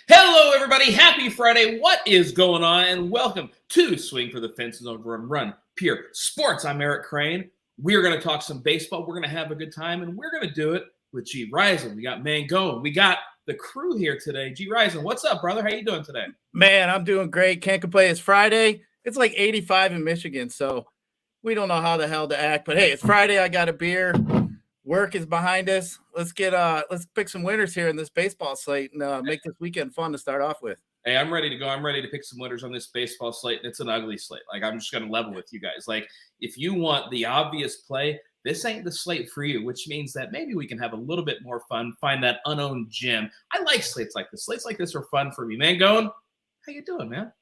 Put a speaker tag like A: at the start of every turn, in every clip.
A: Hello, everybody. Happy Friday. What is going on? And welcome to Swing for the Fences over on Run Pure Sports. I'm Eric Crane. We're going to talk some baseball. We're going to have a good time, and we're going to do it with G. Rising. We got Mangone. We got the crew here today. G. Rising, what's up, brother? How you doing today?
B: Man, I'm doing great. Can't complain. It's Friday. It's like 85 in Michigan, so we don't know how the hell to act. But hey, it's Friday. I got a beer. Work is behind us. Let's pick some winners here in this baseball slate and make this weekend fun to start off with.
A: Hey, I'm ready to go. I'm ready to pick some winners on this baseball slate, and it's an ugly slate. Like, I'm just going to level with you guys. Like, if you want the obvious play, this ain't the slate for you, which means that maybe we can have a little bit more fun, find that unowned gem. I like slates like this. Slates like this are fun for me. Mangone, how you doing, man?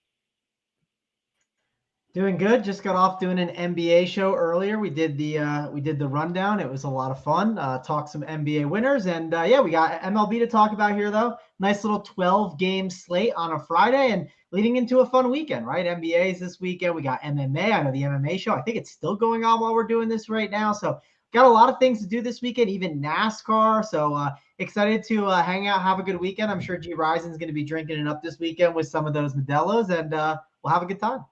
C: Doing good. Just got off doing an NBA show earlier. We did the rundown. It was a lot of fun. Talked some NBA winners, and yeah, we got MLB to talk about here though. Nice little 12-game slate on a Friday, and leading into a fun weekend, right? NBA is this weekend. We got MMA. I know the MMA show. I think it's still going on while we're doing this right now. So got a lot of things to do this weekend. Even NASCAR. So excited to hang out, have a good weekend. I'm sure G Rising's going to be drinking it up this weekend with some of those Modelo's, and we'll have a good time.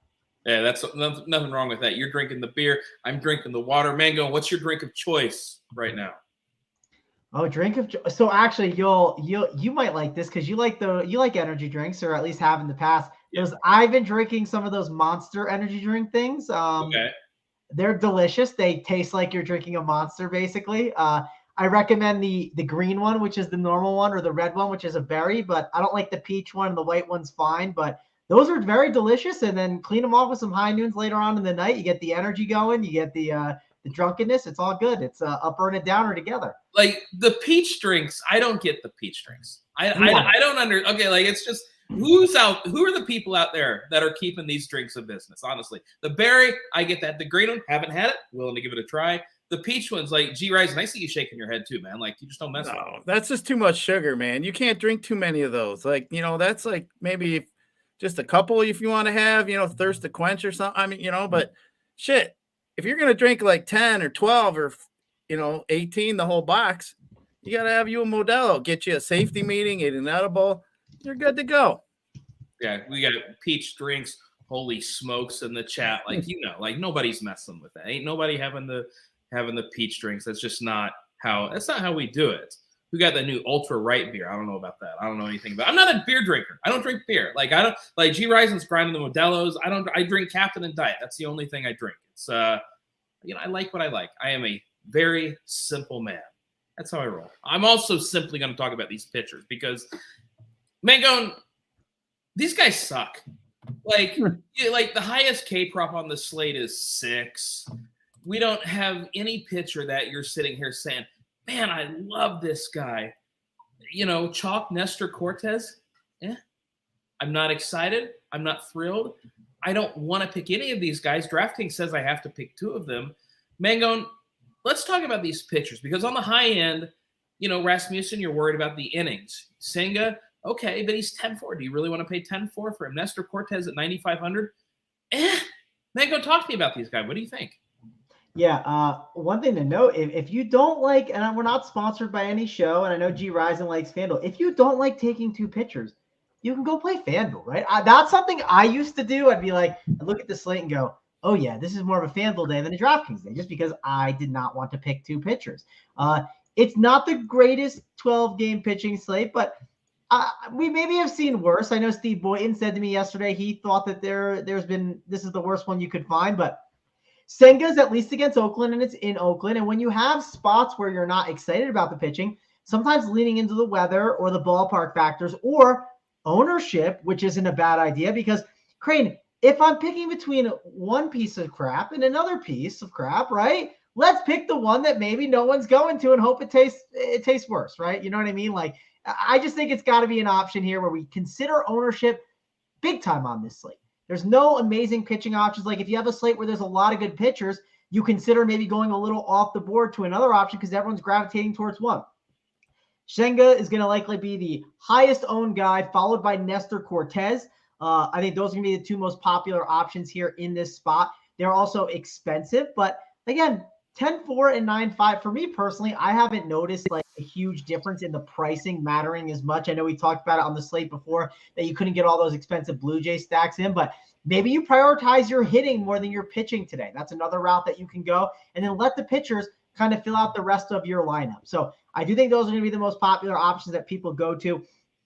A: Yeah, that's nothing wrong with that. You're drinking the beer. I'm drinking the water. Mango, what's your drink of choice right now?
C: Oh, so actually, you might like this because you like energy drinks, or at least have in the past.
A: Yeah.
C: I've been drinking some of those Monster energy drink things.
A: Okay.
C: They're delicious. They taste like you're drinking a Monster, basically. I recommend the green one, which is the normal one, or the red one, which is a berry. But I don't like the peach one. The white one's fine, but those are very delicious, and then clean them off with some high noons later on in the night. You get the energy going. You get the drunkenness. It's all good. It's upper and a downer together.
A: Like the peach drinks, I don't get the peach drinks. I don't Okay, like it's just who are the people out there that are keeping these drinks in business? Honestly, the berry, I get that. The green one, haven't had it. Willing to give it a try. The peach ones, like G Rising, I see you shaking your head too, man. Like you just don't mess with it.
B: That's just too much sugar, man. You can't drink too many of those. Like that's like maybe just a couple if you want to have, thirst to quench or something. I mean, but shit, if you're going to drink like 10 or 12 or, 18, the whole box, you got to have you a Modelo, get you a safety meeting, eat an edible. You're good to go.
A: Yeah, we got peach drinks. Holy smokes in the chat. Like, like nobody's messing with that. Ain't nobody having the peach drinks. That's just not how we do it. We got the new ultra right beer. I don't know about that. I don't know anything about it. I'm not a beer drinker. I don't drink beer. Like I don't like G Rising's grinding the Modelo's. I drink Captain and Diet. That's the only thing I drink. It's I like what I like. I am a very simple man. That's how I roll. I'm also simply going to talk about these pitchers because Mangone, these guys suck. Like the highest K prop on the slate is 6. We don't have any pitcher that you're sitting here saying, man, I love this guy. Chalk Nestor Cortez. I'm not excited. I'm not thrilled. I don't want to pick any of these guys. DraftKings says I have to pick 2 of them. Mangone, let's talk about these pitchers because on the high end, Rasmussen, you're worried about the innings. Senga, okay, but he's 10-4. Do you really want to pay 10-4 for him? Nestor Cortez at 9,500. Mangone, talk to me about these guys. What do you think?
C: Yeah, one thing to note, if you don't like, and we're not sponsored by any show, and I know G Rising likes FanDuel, if you don't like taking 2 pitchers, you can go play FanDuel, right? That's something I used to do. I'd be like, I'd look at the slate and go, oh yeah, this is more of a FanDuel day than a DraftKings day, just because I did not want to pick 2 pitchers. It's not the greatest 12-game pitching slate, but we maybe have seen worse. I know Steve Boynton said to me yesterday he thought that this is the worst one you could find, but Senga's at least against Oakland, and it's in Oakland. And when you have spots where you're not excited about the pitching, sometimes leaning into the weather or the ballpark factors or ownership, which isn't a bad idea because, Crane, if I'm picking between one piece of crap and another piece of crap, right, let's pick the one that maybe no one's going to and hope it tastes worse, right? You know what I mean? Like, I just think it's got to be an option here where we consider ownership big time on this slate. There's no amazing pitching options. Like if you have a slate where there's a lot of good pitchers, you consider maybe going a little off the board to another option because everyone's gravitating towards one. Senga is going to likely be the highest owned guy, followed by Nestor Cortez. I think those are going to be the 2 most popular options here in this spot. They're also expensive, but again, 10-4 and 9-5 for me personally, I haven't noticed like a huge difference in the pricing mattering as much. I know we talked about it on the slate before that you couldn't get all those expensive Blue Jay stacks in, but maybe you prioritize your hitting more than your pitching today. That's another route that you can go, and then let the pitchers kind of fill out the rest of your lineup. So I do think those are going to be the most popular options that people go to.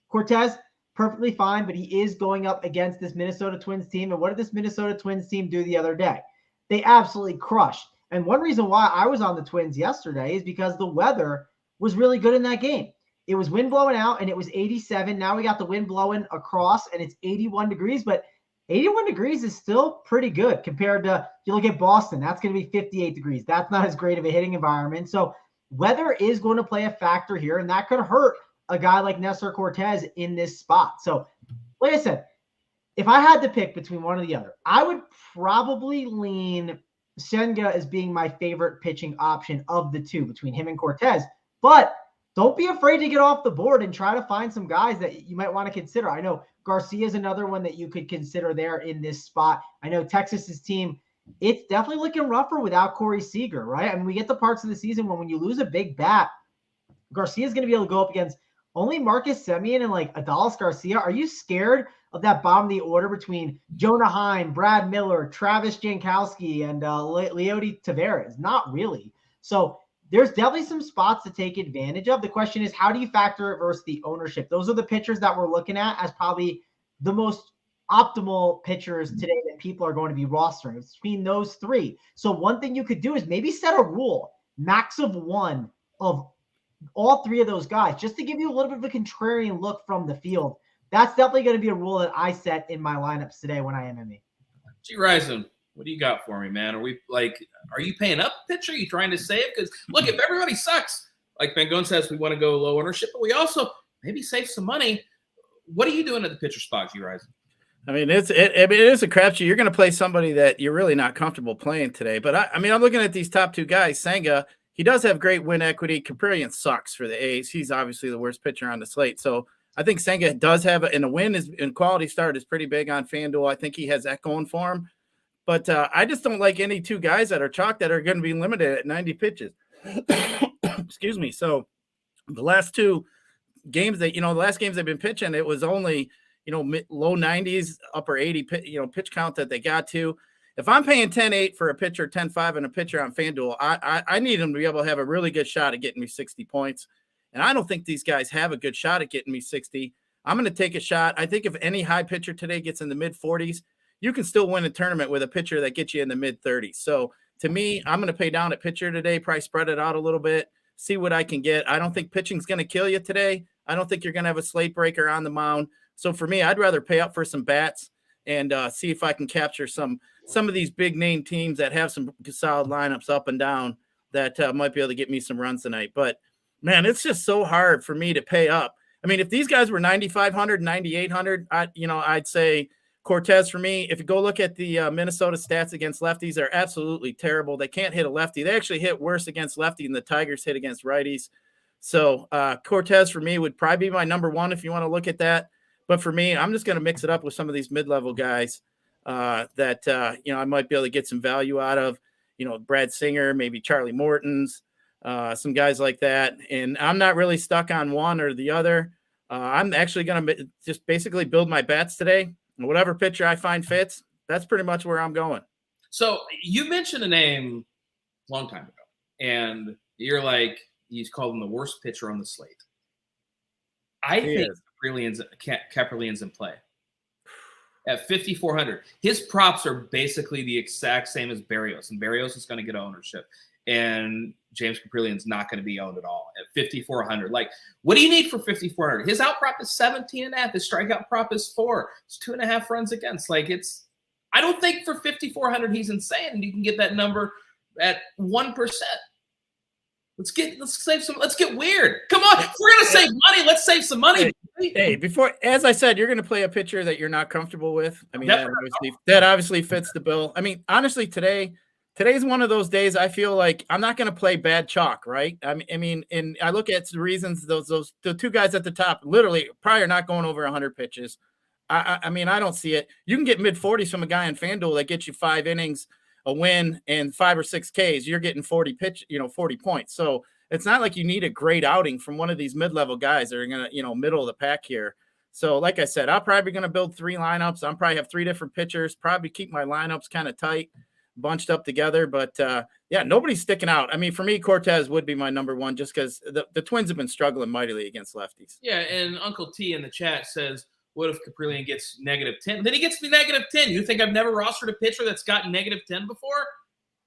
C: Cortez, perfectly fine, but he is going up against this Minnesota Twins team. And what did this Minnesota Twins team do the other day? They absolutely crushed. And one reason why I was on the Twins yesterday is because the weather was really good in that game. It was wind blowing out and it was 87. Now we got the wind blowing across and it's 81 degrees, but 81 degrees is still pretty good compared to, you look at Boston, that's going to be 58 degrees. That's not as great of a hitting environment. So weather is going to play a factor here, and that could hurt a guy like Nestor Cortez in this spot. So like I said, if I had to pick between one or the other, I would probably lean Senga as being my favorite pitching option of the two between him and Cortez. But don't be afraid to get off the board and try to find some guys that you might want to consider. I know Garcia is another one that you could consider there in this spot. I know Texas's team, it's definitely looking rougher without Corey Seager, right? I mean, we get the parts of the season when you lose a big bat, Garcia is going to be able to go up against only Marcus Semien and like Adolis Garcia. Are you scared of that bottom of the order between Jonah Heim, Brad Miller, Travis Jankowski, and Leody Taveras? Not really. So there's definitely some spots to take advantage of. The question is, how do you factor it versus the ownership? Those are the pitchers that we're looking at as probably the most optimal pitchers today that people are going to be rostering. It's between those three. So one thing you could do is maybe set a rule, max of one of all three of those guys, just to give you a little bit of a contrarian look from the field. That's definitely going to be a rule that I set in my lineups today when I MME.
A: G. Ryzen, what do you got for me, man? Are you paying up a pitcher? Are you trying to save? Because look, if everybody sucks, like Mangone says, we want to go low ownership, but we also maybe save some money. What are you doing at the pitcher spot, G. Ryzen?
B: I mean, it is a crapshoot. You're going to play somebody that you're really not comfortable playing today. But I'm looking at these top two guys. Senga, he does have great win equity. Caprillion sucks for the A's. He's obviously the worst pitcher on the slate. So I think Senga does have and a win is in quality start is pretty big on FanDuel. I think he has that going for him. But I just don't like any two guys that are chalk that are going to be limited at 90 pitches. Excuse me. So the last two games the last games they've been pitching, it was only, low 90s, upper 80, pitch count that they got to. If I'm paying 10-8 for a pitcher, 10-5 and a pitcher on FanDuel, I need them to be able to have a really good shot at getting me 60 points. And I don't think these guys have a good shot at getting me 60. I'm going to take a shot. I think if any high pitcher today gets in the mid 40s, you can still win a tournament with a pitcher that gets you in the mid 30s. So to me, I'm going to pay down at pitcher today, probably spread it out a little bit, see what I can get. I don't think pitching's going to kill you today. I don't think you're going to have a slate breaker on the mound. So for me, I'd rather pay up for some bats and see if I can capture some of these big name teams that have some solid lineups up and down that might be able to get me some runs tonight. But man, it's just so hard for me to pay up. I mean, if these guys were 9,500, 9,800, I'd say Cortez for me. If you go look at the Minnesota stats against lefties, they're absolutely terrible. They can't hit a lefty. They actually hit worse against lefty than the Tigers hit against righties. So Cortez for me would probably be my number one if you want to look at that. But for me, I'm just going to mix it up with some of these mid-level guys that I might be able to get some value out of. Brad Singer, maybe Charlie Morton's, some guys like that. And I'm not really stuck on one or the other. I'm actually going to just basically build my bets today. Whatever pitcher I find fits, that's pretty much where I'm going. So
A: you mentioned a name a long time ago, and you're like, he's called him the worst pitcher on the slate. I think Caprilion's in play at 5,400. His props are basically the exact same as Berrios, and Berrios is going to get ownership, and James Caprilion's not going to be owned at all at 5,400. Like, what do you need for 5,400? His out prop is 17.5. His strikeout prop is 4. It's 2.5 runs against. Like, I don't think for 5,400 he's insane, and you can get that number at 1%. Let's get weird. Come on. If we're going to save money, let's save some money.
B: Hey, as I said, you're going to play a pitcher that you're not comfortable with. I mean, that obviously fits the bill. I mean, honestly, today's one of those days I feel like I'm not going to play bad chalk, right? I mean, and I look at the reasons the two guys at the top literally probably are not going over 100 pitches. I mean, I don't see it. You can get mid 40s from a guy in FanDuel that gets you 5 innings, a win, and 5 or 6 Ks. You're getting 40 points. So it's not like you need a great outing from one of these mid-level guys that are going to, middle of the pack here. So like I said, I'm probably going to build 3 lineups. I'm probably have 3 different pitchers, probably keep my lineups kind of tight, bunched up together. But yeah, nobody's sticking out. I mean, for me, Cortez would be my number one just because the Twins have been struggling mightily against lefties.
A: Yeah, and Uncle T in the chat says, what if Caprillion gets -10? Then he gets me -10. You think I've never rostered a pitcher that's gotten -10 before?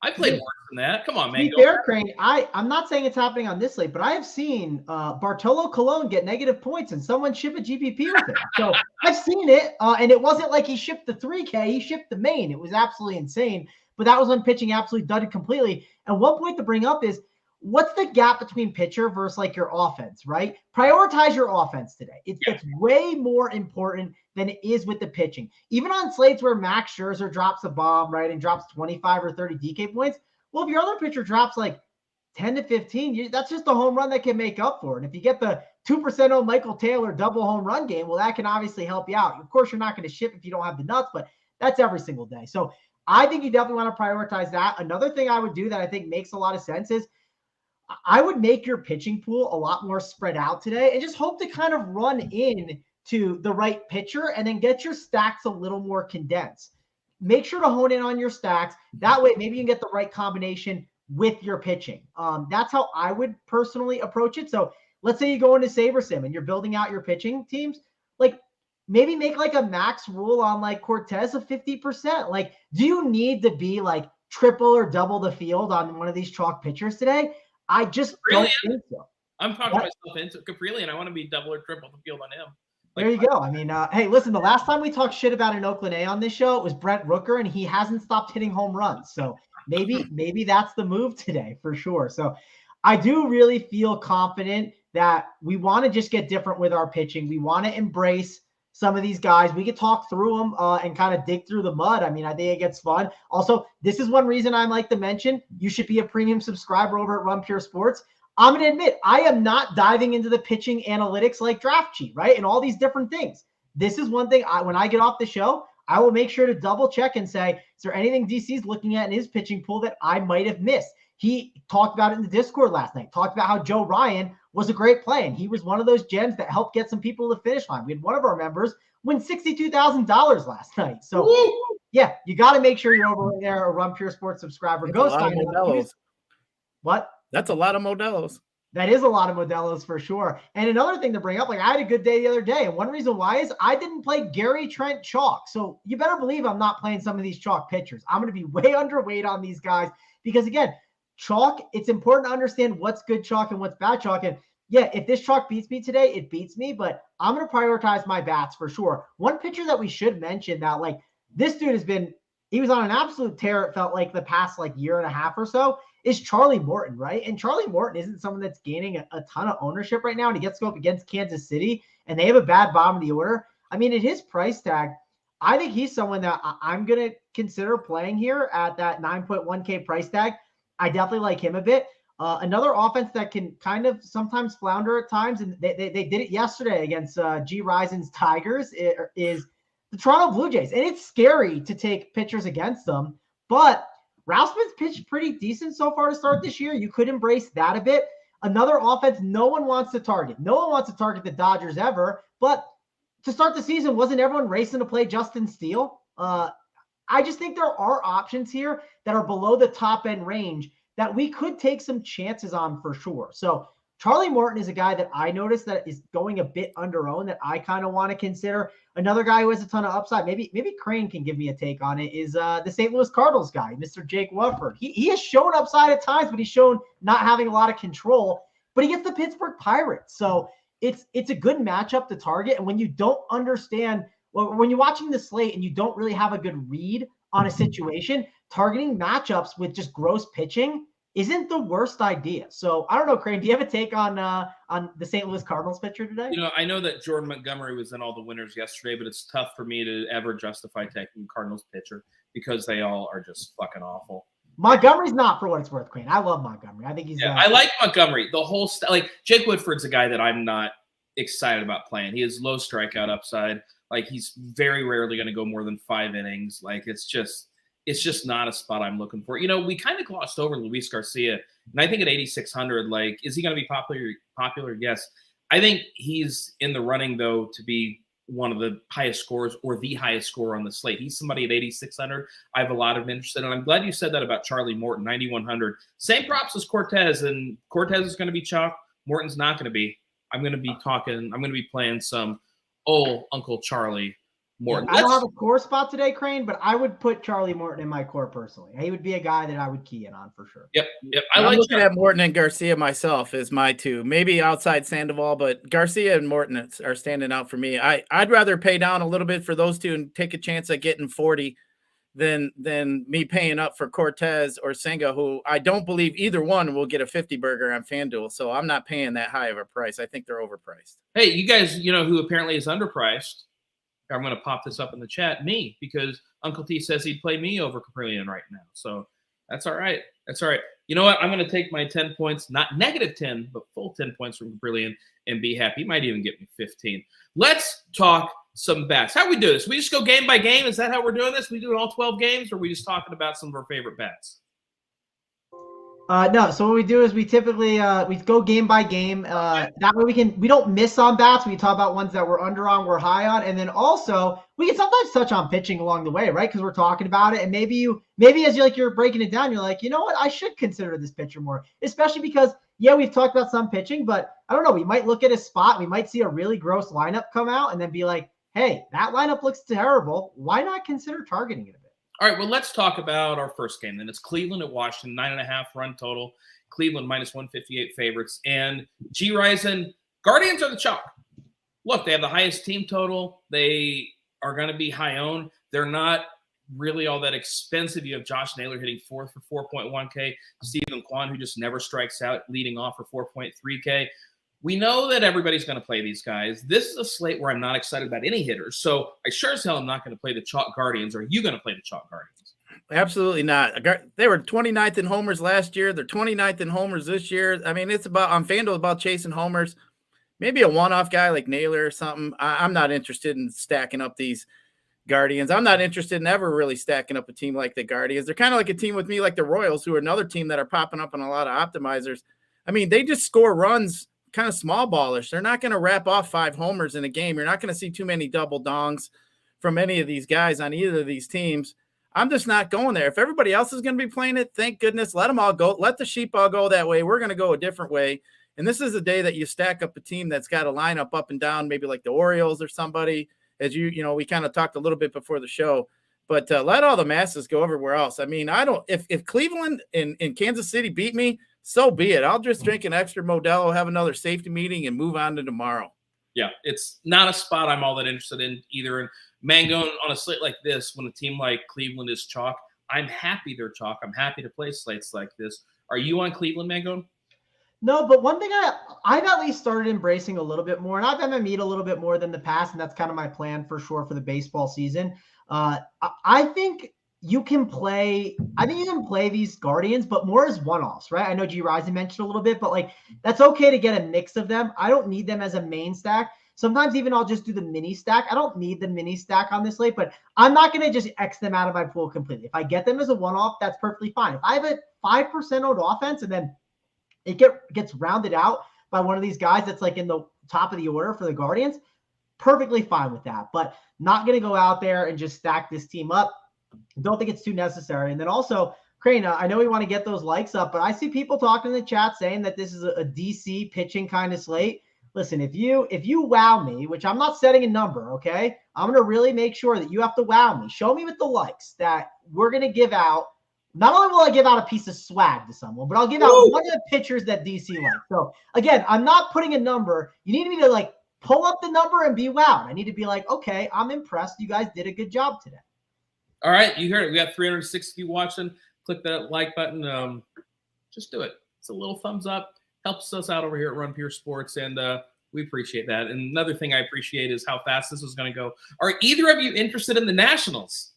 A: I played worse than that. Come on, man.
C: To be fair, Crane, I'm not saying it's happening on this slate, but I have seen Bartolo Colon get negative points and someone ship a GPP with him. So I've seen it, and it wasn't like he shipped the 3K. He shipped the main. It was absolutely insane. But that was when pitching absolutely dudded completely. And one point to bring up is, what's the gap between pitcher versus like your offense, right? Prioritize your offense today. It's way more important than it is with the pitching. Even on slates where Max Scherzer drops a bomb, right, and drops 25 or 30 DK points, well, if your other pitcher drops like 10 to 15, that's just a home run that can make up for it. And if you get the 2% on Michael Taylor double home run game, well, that can obviously help you out. Of course, you're not going to ship if you don't have the nuts, but that's every single day. So I think you definitely want to prioritize that. Another thing I would do that I think makes a lot of sense is I would make your pitching pool a lot more spread out today and just hope to kind of run in to the right pitcher and then get your stacks a little more condensed. Make sure to hone in on your stacks. That way, maybe you can get the right combination with your pitching. That's how I would personally approach it. So let's say you go into SaberSim and you're building out your pitching teams. Like maybe make like a max rule on like Cortez of 50%. Like, do you need to be like triple or double the field on one of these chalk pitchers today? I just don't think so.
A: I'm talking myself into Caprillion. I want to be double or triple the field on him.
C: There you go. I mean, hey, listen, the last time we talked shit about an Oakland A on this show, it was Brent Rooker, and he hasn't stopped hitting home runs. So maybe that's the move today for sure. So I do really feel confident that we want to just get different with our pitching. We want to embrace some of these guys. We could talk through them and kind of dig through the mud. I mean, I think it gets fun. Also, this is one reason I like to mention you should be a premium subscriber over at Run Pure Sports. I'm going to admit, I am not diving into the pitching analytics like Draft Cheat, right? And all these different things. This is one thing when I get off the show, I will make sure to double check and say, is there anything DC's looking at in his pitching pool that I might have missed? He talked about it in the Discord last night, talked about how Joe Ryan was a great play. And he was one of those gems that helped get some people to the finish line. We had one of our members win $62,000 last night. So yeah, you got to make sure you're over there, a Run Pure Sports subscriber. Go sign up. What?
B: That's a lot of Modelos.
C: That is a lot of Modelos for sure. And another thing to bring up, like I had a good day the other day. And one reason why is I didn't play Gary Trent chalk. So you better believe I'm not playing some of these chalk pitchers. I'm going to be way underweight on these guys because again, chalk, it's important to understand what's good chalk and what's bad chalk. And yeah, if this chalk beats me today, it beats me, but I'm going to prioritize my bats for sure. One pitcher that we should mention that like this dude he was on an absolute tear. It felt like the past like year and a half or so. Is Charlie Morton, right? And Charlie Morton isn't someone that's gaining a ton of ownership right now, and he gets to go up against Kansas City, and they have a bad bottom of the order. I mean, at his price tag, I think he's someone that I'm going to consider playing here at that 9.1K price tag. I definitely like him a bit. Another offense that can kind of sometimes flounder at times, and they did it yesterday against G. Risen's Tigers, is the Toronto Blue Jays. And it's scary to take pitchers against them, but Rausman's pitched pretty decent so far to start this year. You could embrace that a bit. Another offense no one wants to target. No one wants to target the Dodgers ever. But to start the season, wasn't everyone racing to play Justin Steele? I just think there are options here that are below the top end range that we could take some chances on for sure. So Charlie Morton is a guy that I noticed that is going a bit under-owned that I kind of want to consider. Another guy who has a ton of upside, maybe Crane can give me a take on it, is the St. Louis Cardinals guy, Mr. Jake Woodford. He has shown upside at times, but he's shown not having a lot of control. But he gets the Pittsburgh Pirates. So it's a good matchup to target. And when you don't understand, when you're watching the slate and you don't really have a good read on a situation, targeting matchups with just gross pitching isn't the worst idea. So I don't know, Crane, do you have a take on the St. Louis Cardinals pitcher today?
A: I know that Jordan Montgomery was in all the winners yesterday, but it's tough for me to ever justify taking Cardinals pitcher because they all are just fucking awful.
C: Montgomery's not for what it's worth, Crane. I love Montgomery. I think he's.
A: Yeah, I like Montgomery. The whole like Jake Woodford's a guy that I'm not excited about playing. He has low strikeout upside. Like he's very rarely going to go more than 5 innings. Like it's just not a spot I'm looking for. We kind of glossed over Luis Garcia And I think at 8,600, like, is he going to be popular? Yes. I think he's in the running, though, to be one of the highest scorers or the highest scorer on the slate. He's somebody at 8,600 I have a lot of interest in. And I'm glad you said that about Charlie Morton, 9,100. Same props as Cortez, and Cortez is going to be chalk. Morton's not going to be. I'm going to be playing some Uncle Charlie Morton.
C: I don't have a core spot today, Crane, but I would put Charlie Morton in my core personally. He would be a guy that I would key in on for sure.
A: Yep.
B: I'm looking at Morton and Garcia myself as my two. Maybe outside Sandoval, but Garcia and Morton are standing out for me. I'd rather pay down a little bit for those two and take a chance at getting 40 than me paying up for Cortez or Senga, who I don't believe either one will get a 50 burger on FanDuel. So I'm not paying that high of a price. I think they're overpriced.
A: Hey, you guys, who apparently is underpriced? I'm going to pop this up in the chat, me, because Uncle T says he'd play me over Caprillion right now. So that's all right. That's all right. You know what? I'm going to take my 10 points, not negative 10, but full 10 points from Caprillion and be happy. He might even get me 15. Let's talk some bets. How we do this? We just go game by game? Is that how we're doing this? We do it all 12 games, or are we just talking about some of our favorite bets?
C: No, so what we do is we typically we go game by game. That way we don't miss on bats. We talk about ones that we're under on, we're high on, and then also we can sometimes touch on pitching along the way, right? Because we're talking about it, and maybe as you're breaking it down, you're like, you know what, I should consider this pitcher more, especially because we've talked about some pitching, but I don't know, we might look at a spot, we might see a really gross lineup come out, and then be like, hey, that lineup looks terrible. Why not consider targeting it a bit?
A: All right, well, let's talk about our first game then. It's Cleveland at Washington, 9.5 run total. Cleveland minus 158 favorites. And G. Risen, Guardians are the chalk. Look, they have the highest team total. They are going to be high owned. They're not really all that expensive. You have Josh Naylor hitting fourth for 4.1K. Stephen Kwan, who just never strikes out, leading off for 4.3K. We know that everybody's going to play these guys. This is a slate where I'm not excited about any hitters. So I sure as hell am not going to play the chalk Guardians. Are you going to play the chalk Guardians?
B: Absolutely not. They were 29th in homers last year. They're 29th in homers this year. I mean, it's about on FanDuel about chasing homers. Maybe a one-off guy like Naylor or something. I'm not interested in stacking up these Guardians. I'm not interested in ever really stacking up a team like the Guardians. They're kind of like a team with me like the Royals, who are another team that are popping up on a lot of optimizers. I mean, they just score runs kind of small ballish. They're not going to wrap off 5 homers in a game. You're not going to see too many double dongs from any of these guys on either of these teams. I'm just not going there. If everybody else is going to be playing it, thank goodness, let them all go. Let the sheep all go that way. We're going to go a different way. And this is a day that you stack up a team that's got a lineup up and down, maybe like the Orioles or somebody, as we kind of talked a little bit before the show. But let all the masses go everywhere else. I mean, if Cleveland and Kansas City beat me, so be it. I'll just drink an extra Modelo, have another safety meeting, and move on to tomorrow.
A: Yeah, it's not a spot I'm all that interested in either. And Mangone on a slate like this, when a team like Cleveland is chalk, I'm happy they're chalk. I'm happy to play slates like this. Are you on Cleveland, Mangone?
C: No, but one thing I've at least started embracing a little bit more, and I've had my meat a little bit more than the past, and that's kind of my plan for sure for the baseball season. I think you can play these Guardians, but more as one-offs, right? I know G. Rising mentioned a little bit, but like that's okay to get a mix of them. I don't need them as a main stack. Sometimes even I'll just do the mini stack. I don't need the mini stack on this slate, but I'm not going to just X them out of my pool completely. If I get them as a one-off, that's perfectly fine. If I have a 5% owned offense and then it gets rounded out by one of these guys that's like in the top of the order for the Guardians, perfectly fine with that. But not going to go out there and just stack this team up. Don't think it's too necessary. And then also, Crane, I know we want to get those likes up, but I see people talking in the chat saying that this is a DC pitching kind of slate. Listen, if you wow me, which I'm not setting a number, okay? I'm going to really make sure that you have to wow me. Show me with the likes that we're going to give out. Not only will I give out a piece of swag to someone, but I'll give out one of the pitchers that DC likes. So again, I'm not putting a number. You need me to like pull up the number and be wowed. I need to be like, okay, I'm impressed. You guys did a good job today.
A: All right, you heard it. We got 360 watching. Click that like button. Just do it. It's a little thumbs up. Helps us out over here at Run Pure Sports, and we appreciate that. And another thing I appreciate is how fast this is going to go. Are either of you interested in the Nationals?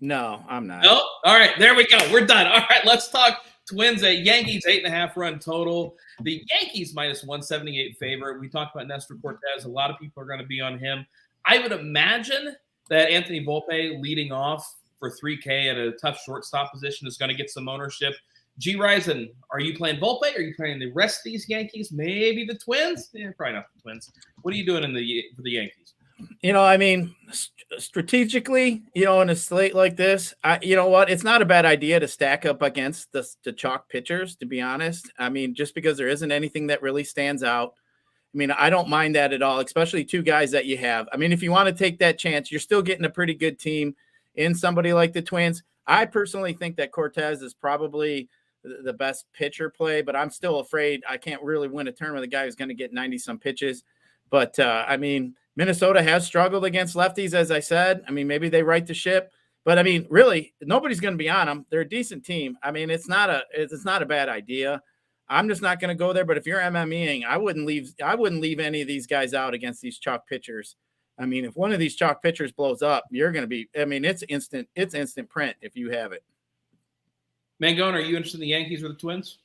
B: No, I'm not.
A: No? All right, there we go. We're done. All right, let's talk Twins at Yankees, 8.5 run total. The Yankees minus 178 favorite. We talked about Nestor Cortez. A lot of people are going to be on him. I would imagine that Anthony Volpe leading off for 3K at a tough shortstop position is going to get some ownership. G Ryzen, are you playing Volpe? Are you playing the rest of these Yankees? Maybe the Twins? Yeah, probably not the Twins. What are you doing for the Yankees?
B: I mean, strategically, in a slate like this, you know what? It's not a bad idea to stack up against the chalk pitchers, to be honest. I mean, just because there isn't anything that really stands out. I mean, I don't mind that at all, especially two guys that you have. I mean, if you want to take that chance, you're still getting a pretty good team in somebody like the Twins. I personally think that Cortez is probably the best pitcher play, but I'm still afraid I can't really win a tournament with a guy who's going to get 90-some pitches. But, I mean, Minnesota has struggled against lefties, as I said. I mean, maybe they right the ship. But, I mean, really, nobody's going to be on them. They're a decent team. I mean, it's not a bad idea. I'm just not going to go there. But if you're MMEing, I wouldn't leave any of these guys out against these chalk pitchers. I mean, if one of these chalk pitchers blows up, you're going to be – I mean, it's instant print if you have it.
A: Mangone, are you interested in the Yankees or the Twins?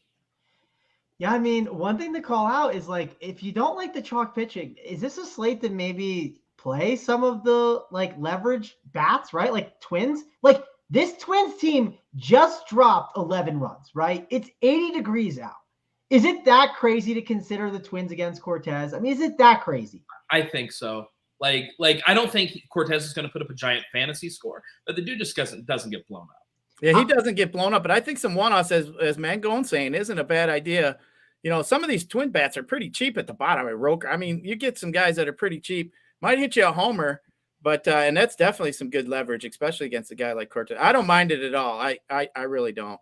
C: Yeah, I mean, one thing to call out is, like, if you don't like the chalk pitching, is this a slate to maybe play some of the, like, leverage bats, right? Like, Twins. Like, this Twins team just dropped 11 runs, right? It's 80 degrees out. Is it that crazy to consider the Twins against Cortez? I mean, is it that crazy?
A: I think so. Like I don't think Cortez is going to put up a giant fantasy score, but the dude just doesn't get blown up.
B: Yeah, he doesn't get blown up, but I think some one-offs, as Mangone's saying, isn't a bad idea. Some of these Twin bats are pretty cheap at the bottom. I mean, you get some guys that are pretty cheap, might hit you a homer, but and that's definitely some good leverage, especially against a guy like Cortez. I don't mind it at all. I really don't.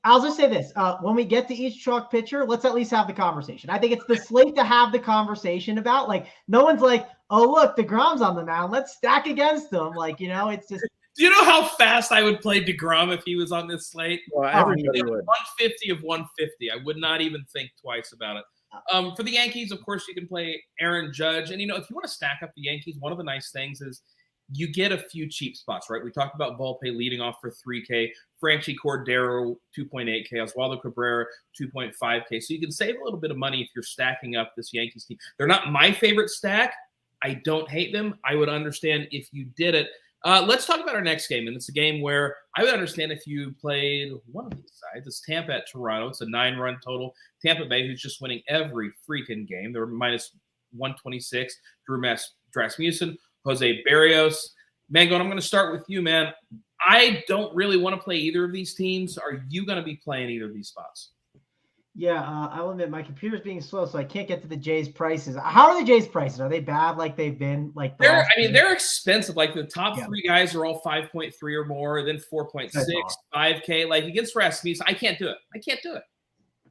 C: I'll just say this. When we get to each chalk pitcher, let's at least have the conversation. I think it's the slate to have the conversation about. Like, no one's like, oh, look, DeGrom's on the mound. Let's stack against him. Like, it's just.
A: Do you know how fast I would play DeGrom if he was on this slate?
B: Well, everybody would.
A: 150 of 150. I would not even think twice about it. For the Yankees, of course, you can play Aaron Judge. And, if you want to stack up the Yankees, one of the nice things is you get a few cheap spots, right? We talked about Volpe leading off for $3K, Franchi Cordero, $2.8K, Oswaldo Cabrera, $2.5K. So you can save a little bit of money if you're stacking up this Yankees team. They're not my favorite stack. I don't hate them. I would understand if you did it. Let's talk about our next game, and it's a game where I would understand if you played one of these sides. It's Tampa at Toronto. It's a 9-run total. Tampa Bay, who's just winning every freaking game. They're minus 126. Drew Rasmussen, Jose Barrios. Mangone, I'm going to start with you, man. I don't really want to play either of these teams. Are you going to be playing either of these spots?
C: Yeah, I will admit my computer's being slow, so I can't get to the Jays prices. How are the Jays prices? Are they bad like they've been? Like
A: they're expensive. Like the top three guys are all 5.3 or more, then 4.6, 5K. Like against Rasmussen, I can't do it.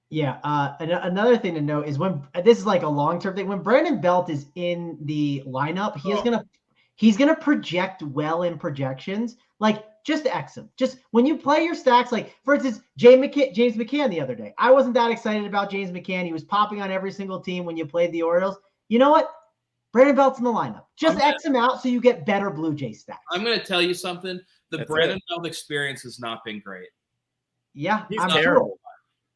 C: Yeah. Another thing to note is when this is like a long-term thing. When Brandon Belt is in the lineup, he's gonna project well in projections. Like, just X him. Just when you play your stacks, like, for instance, James McCann the other day. I wasn't that excited about James McCann. He was popping on every single team when you played the Orioles. You know what? Brandon Belt's in the lineup. Just X him out so you get better Blue Jay stacks.
A: I'm going to tell you something. The Brandon Belt experience has not been great.
C: Yeah,
B: he's terrible.
C: Sure.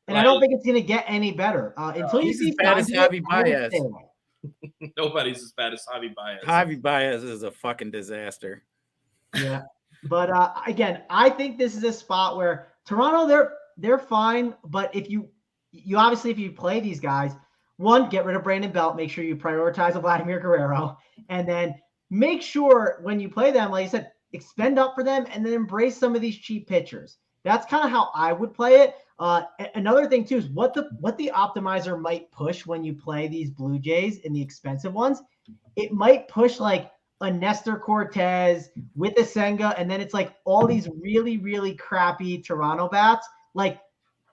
C: And I don't think it's going to get any better until you see
B: bad as Javi Baez.
A: Nobody's as bad as Javi Baez.
B: Javi Baez is a fucking disaster.
C: Yeah. But again, I think this is a spot where Toronto, they're fine. But if you obviously, if you play these guys, one, get rid of Brandon Belt, make sure you prioritize Vladimir Guerrero, and then make sure when you play them, like you said, expend up for them and then embrace some of these cheap pitchers. That's kind of how I would play it. Another thing too is what the optimizer might push when you play these Blue Jays in the expensive ones. It might push like a Nestor Cortez with a Senga, and then it's like all these really, really crappy Toronto bats. Like,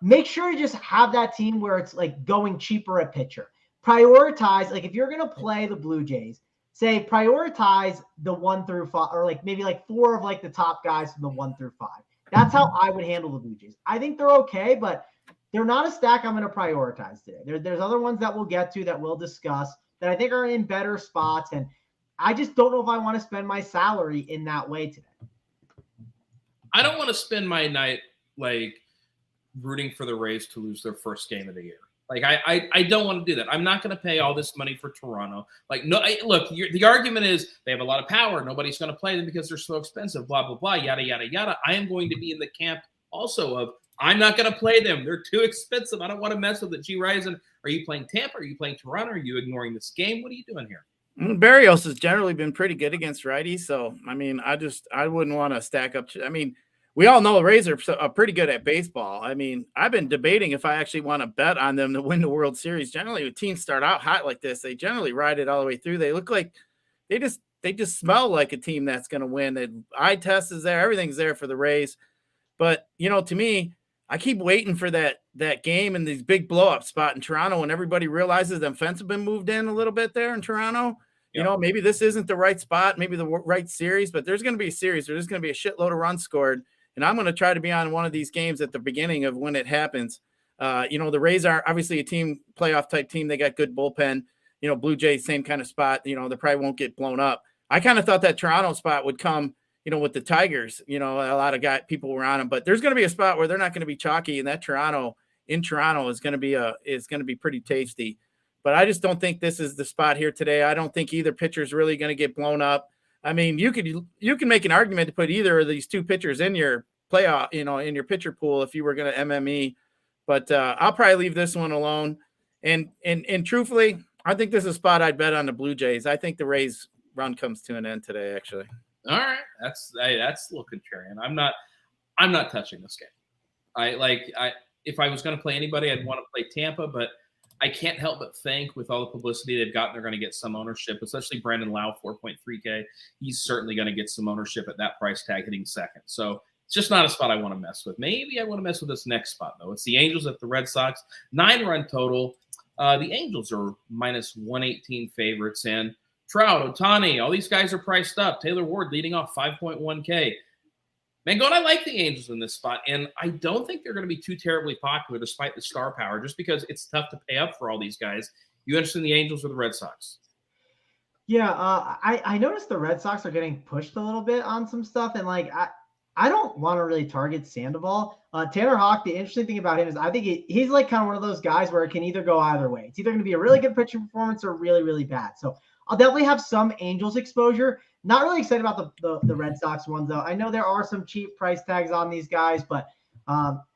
C: make sure to just have that team where it's like going cheaper a pitcher. Prioritize, like if you're going to play the Blue Jays, say prioritize the 1 through 5, or like maybe like 4 of like the top guys from the 1 through 5. That's how I would handle the Blue Jays. I think they're okay, but they're not a stack I'm going to prioritize today. There's other ones that we'll get to that we'll discuss that I think are in better spots, and I just don't know if I want to spend my salary in that way today.
A: I don't want to spend my night like rooting for the Rays to lose their first game of the year. Like I don't want to do that. I'm not going to pay all this money for Toronto. Like, no, look, the argument is they have a lot of power. Nobody's going to play them because they're so expensive, blah, blah, blah, yada, yada, yada. I am going to be in the camp also of I'm not going to play them. They're too expensive. I don't want to mess with it. G. Ryzen, are you playing Tampa? Are you playing Toronto? Are you ignoring this game? What are you doing here?
B: Barrios has generally been pretty good against righties. So, I mean, I wouldn't want to stack up. I mean, we all know the Rays are pretty good at baseball. I mean, I've been debating if I actually want to bet on them to win the World Series. Generally, when teams start out hot like this, they generally ride it all the way through. They look like they just smell like a team that's going to win. The eye test is there. Everything's there for the Rays. But, to me, I keep waiting for that game and these big blow-up spot in Toronto when everybody realizes the fence have been moved in a little bit there in Toronto. Yep. Maybe this isn't the right spot, maybe the right series, but there's going to be a series. There's going to be a shitload of runs scored, and I'm going to try to be on one of these games at the beginning of when it happens. The Rays are obviously a team, playoff-type team. They got good bullpen. Blue Jays, same kind of spot. They probably won't get blown up. I kind of thought that Toronto spot would come with the Tigers, a lot of people were on them, but there's going to be a spot where they're not going to be chalky, and that Toronto is going to be pretty tasty. But I just don't think this is the spot here today. I don't think either pitcher is really going to get blown up. I mean, you can make an argument to put either of these two pitchers in your playoff, in your pitcher pool if you were going to MME. But I'll probably leave this one alone. And truthfully, I think this is a spot I'd bet on the Blue Jays. I think the Rays run comes to an end today, actually.
A: All right, that's a little contrarian. I'm not touching this game. If I was going to play anybody, I'd want to play Tampa, but I can't help but think with all the publicity they've gotten, they're going to get some ownership, especially Brandon Lau, 4.3K. He's certainly going to get some ownership at that price tag hitting second. So it's just not a spot I want to mess with. Maybe I want to mess with this next spot, though. It's the Angels at the Red Sox, 9-run total. The Angels are minus 118 favorites, and Trout, Ohtani, all these guys are priced up. Taylor Ward leading off 5.1K. Mangone, I like the Angels in this spot, and I don't think they're going to be too terribly popular despite the star power, just because it's tough to pay up for all these guys. You interested in the Angels or the Red Sox?
C: Yeah, I noticed the Red Sox are getting pushed a little bit on some stuff, and I don't want to really target Sandoval. Tanner Houck, the interesting thing about him is I think he's like kind of one of those guys where it can either go either way. It's either going to be a really good pitching performance or really, really bad. So I'll definitely have some Angels exposure. Not really excited about the Red Sox ones, though. I know there are some cheap price tags on these guys, but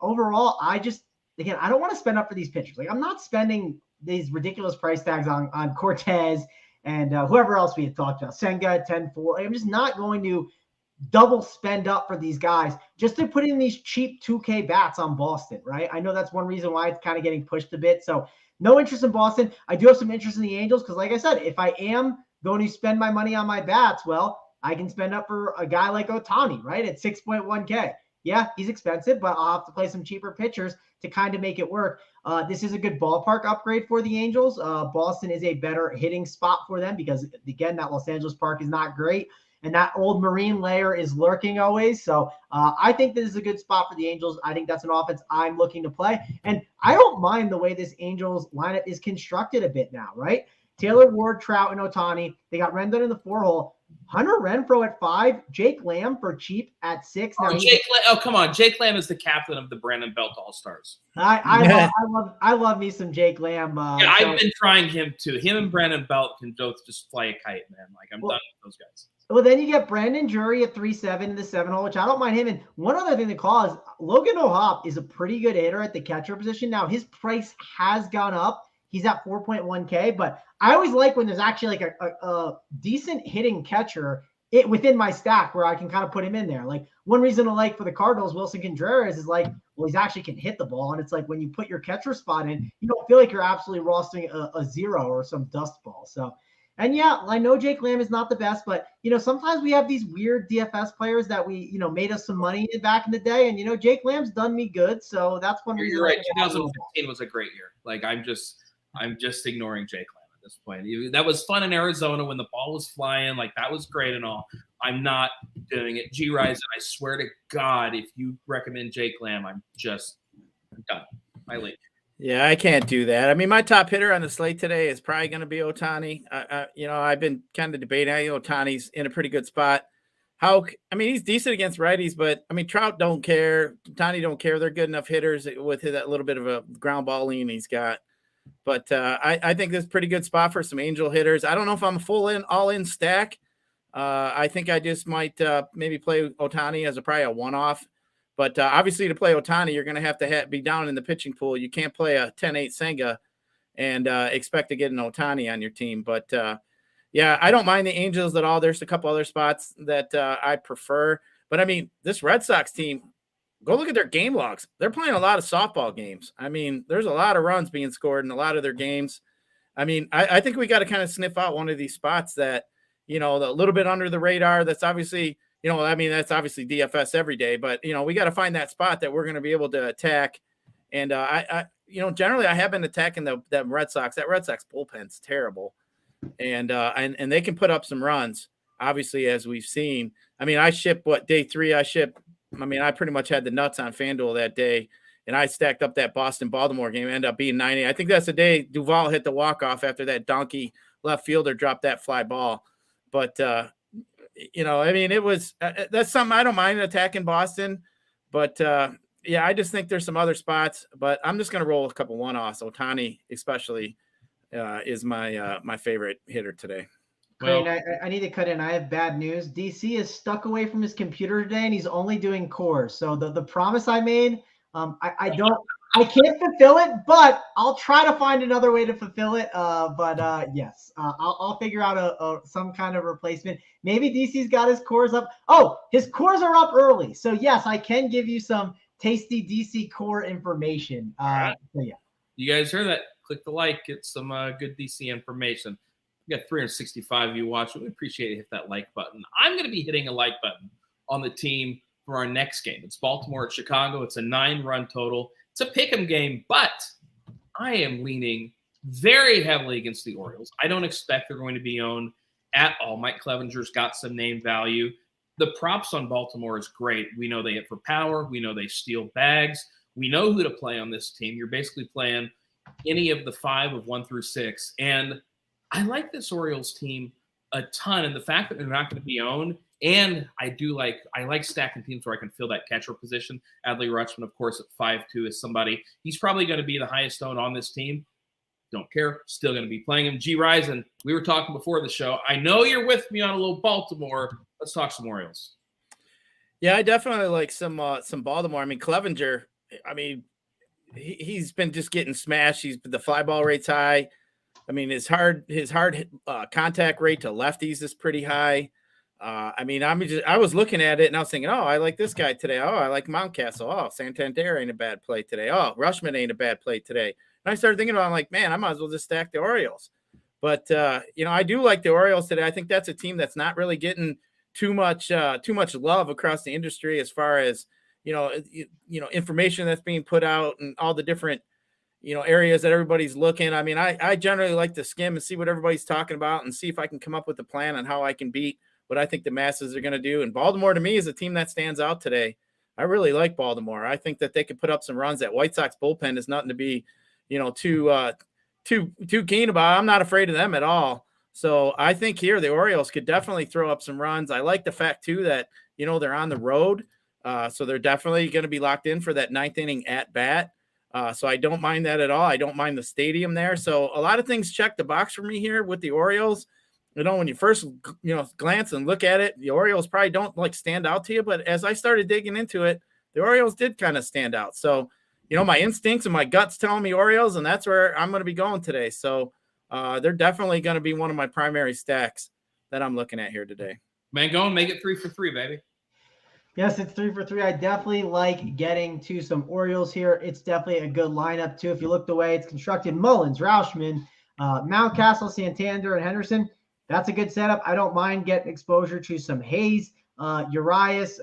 C: overall, I don't want to spend up for these pitchers. I'm not spending these ridiculous price tags on Cortez and whoever else we had talked about, Senga at 10-4. I'm just not going to double spend up for these guys just to put in these cheap 2K bats on Boston, right? I know that's one reason why it's kind of getting pushed a bit. So no interest in Boston. I do have some interest in the Angels because, like I said, if I am going to spend my money on my bats, well, I can spend up for a guy like Ohtani, right, at 6.1K. Yeah, he's expensive, but I'll have to play some cheaper pitchers to kind of make it work. This is a good ballpark upgrade for the Angels. Boston is a better hitting spot for them because, again, that Los Angeles park is not great. And that old Marine layer is lurking always. So I think this is a good spot for the Angels. I think that's an offense I'm looking to play. And I don't mind the way this Angels lineup is constructed a bit now, right? Taylor Ward, Trout, and Ohtani. They got Rendon in the 4-hole. Hunter Renfroe at 5. Jake Lamb for cheap at 6. Now,
A: come on. Jake Lamb is the captain of the Brandon Belt All-Stars.
C: I love me some Jake Lamb.
A: I've been trying him too. Him and Brandon Belt can both just fly a kite, man. I'm done with those guys.
C: Well, then you get Brandon Drury at 3-7 in the 7-hole, which I don't mind him. And one other thing to call is Logan O'Hoppe is a pretty good hitter at the catcher position. Now, his price has gone up. He's at 4.1K, but I always like when there's actually a decent hitting catcher within my stack where I can kind of put him in there. One reason I like for the Cardinals, Wilson Contreras is he's actually can hit the ball. And it's when you put your catcher spot in, you don't feel like you're absolutely rostering a zero or some dust ball. So, and yeah, I know Jake Lamb is not the best, but sometimes we have these weird DFS players that we, made us some money back in the day. And, Jake Lamb's done me good. So that's one reason.
A: You're right. 2015 was a great year. I'm just ignoring Jake Lamb at this point. That was fun in Arizona when the ball was flying. That was great and all. I'm not doing it. G. Ryzen, I swear to God, if you recommend Jake Lamb, I'm done. I leave.
B: Yeah, I can't do that. I mean, my top hitter on the slate today is probably going to be Ohtani. I've been kind of debating. Ohtani's in a pretty good spot. He's decent against righties, but Trout don't care. Ohtani don't care. They're good enough hitters with that little bit of a ground ball lean he's got. But I think this is a pretty good spot for some Angel hitters. I don't know if I'm all in stack. I think I just might maybe play Ohtani as probably a one-off. But obviously, to play Ohtani, you're going to have be down in the pitching pool. You can't play a 10-8 Senga and expect to get an Ohtani on your team. But yeah, I don't mind the Angels at all. There's a couple other spots that I prefer. But I mean, this Red Sox team, go look at their game logs. They're playing a lot of softball games. I mean, there's a lot of runs being scored in a lot of their games. I mean, I think we got to kind of sniff out one of these spots that, a little bit under the radar. That's obviously, that's obviously DFS every day. But, we got to find that spot that we're going to be able to attack. And, generally I have been attacking the Red Sox. That Red Sox bullpen's terrible. And they can put up some runs, obviously, as we've seen. I mean, day 3, I pretty much had the nuts on FanDuel that day, and I stacked up that Boston-Baltimore game, ended up being 90. I think that's the day Duvall hit the walk-off after that donkey left fielder dropped that fly ball. But, it was that's something I don't mind attacking Boston. But, I just think there's some other spots. But I'm just going to roll a couple one-offs. Ohtani especially is my favorite hitter today.
C: Well, I need to cut in. I have bad news. DC is stuck away from his computer today, and he's only doing cores. So the promise I made, I can't fulfill it, but I'll try to find another way to fulfill it. Yes, I'll figure out some kind of replacement. Maybe DC's got his cores up. Oh, his cores are up early. So yes, I can give you some tasty DC core information. So yeah.
A: You guys heard that? Click the like, get some good DC information. We got 365 of you watching. We appreciate it. Hit that like button. I'm going to be hitting a like button on the team for our next game. It's Baltimore at Chicago. It's a 9-run total. It's a pick'em game, but I am leaning very heavily against the Orioles. I don't expect they're going to be owned at all. Mike Clevenger's got some name value. The props on Baltimore is great. We know they hit for power. We know they steal bags. We know who to play on this team. You're basically playing any of the 5 of 1 through 6. And I like this Orioles team a ton. And the fact that they're not going to be owned, and I like stacking teams where I can fill that catcher position. Adley Rutschman, of course, at 5'2" is somebody. He's probably going to be the highest owned on this team. Don't care. Still going to be playing him. G. Risen, we were talking before the show. I know you're with me on a little Baltimore. Let's talk some Orioles.
B: Yeah, I definitely like some Baltimore. I mean, Clevenger, he's been just getting smashed. The fly ball rate's high. I mean, his hard contact rate to lefties is pretty high. I was looking at it and I was thinking, oh, I like this guy today. Oh, I like Mountcastle. Oh, Santander ain't a bad play today. Oh, Rutschman ain't a bad play today. And I started thinking about it, I'm like, man, I might as well just stack the Orioles. But I do like the Orioles today. I think that's a team that's not really getting too much love across the industry as far as information that's being put out and all the different areas that everybody's looking. I mean, I generally like to skim and see what everybody's talking about and see if I can come up with a plan on how I can beat what I think the masses are going to do. And Baltimore, to me, is a team that stands out today. I really like Baltimore. I think that they could put up some runs. That White Sox bullpen is nothing to be, too keen about. I'm not afraid of them at all. So I think here the Orioles could definitely throw up some runs. I like the fact too that, they're on the road. So they're definitely going to be locked in for that 9th inning at bat. So I don't mind that at all. I don't mind the stadium there. So a lot of things check the box for me here with the Orioles. When you first, glance and look at it, the Orioles probably don't stand out to you. But as I started digging into it, the Orioles did kind of stand out. So, my instincts and my guts telling me Orioles, and that's where I'm going to be going today. So they're definitely going to be one of my primary stacks that I'm looking at here today.
A: Mangone, make it 3 for 3, baby.
C: Yes, it's 3 for 3. I definitely like getting to some Orioles here. It's definitely a good lineup, too. If you look the way it's constructed, Mullins, Rauschman, Mountcastle, Santander, and Henderson. That's a good setup. I don't mind getting exposure to some Hayes, Urias,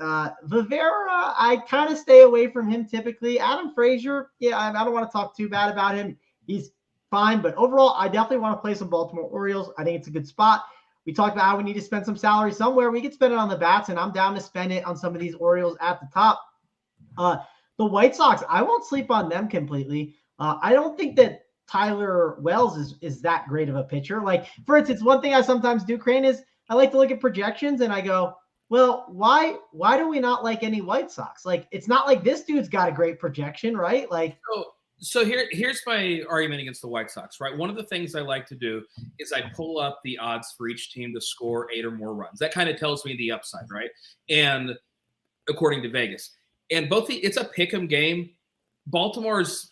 C: Rivera. I kind of stay away from him typically. Adam Frazier, I don't want to talk too bad about him. He's fine, but overall, I definitely want to play some Baltimore Orioles. I think it's a good spot. We talked about how we need to spend some salary somewhere. We could spend it on the bats, and I'm down to spend it on some of these Orioles at the top. The White Sox, I won't sleep on them completely. I don't think that Tyler Wells is that great of a pitcher. Like, for instance, one thing I sometimes do, Crane, is I like to look at projections and I go, well, why do we not like any White Sox? Like, it's not like this dude's got a great projection, right? Like,
A: so here's my argument against the White Sox, right? One of the things I like to do is I pull up the odds for each team to score 8 or more runs. That kind of tells me the upside, right? And according to Vegas. and it's a pick'em game. Baltimore's,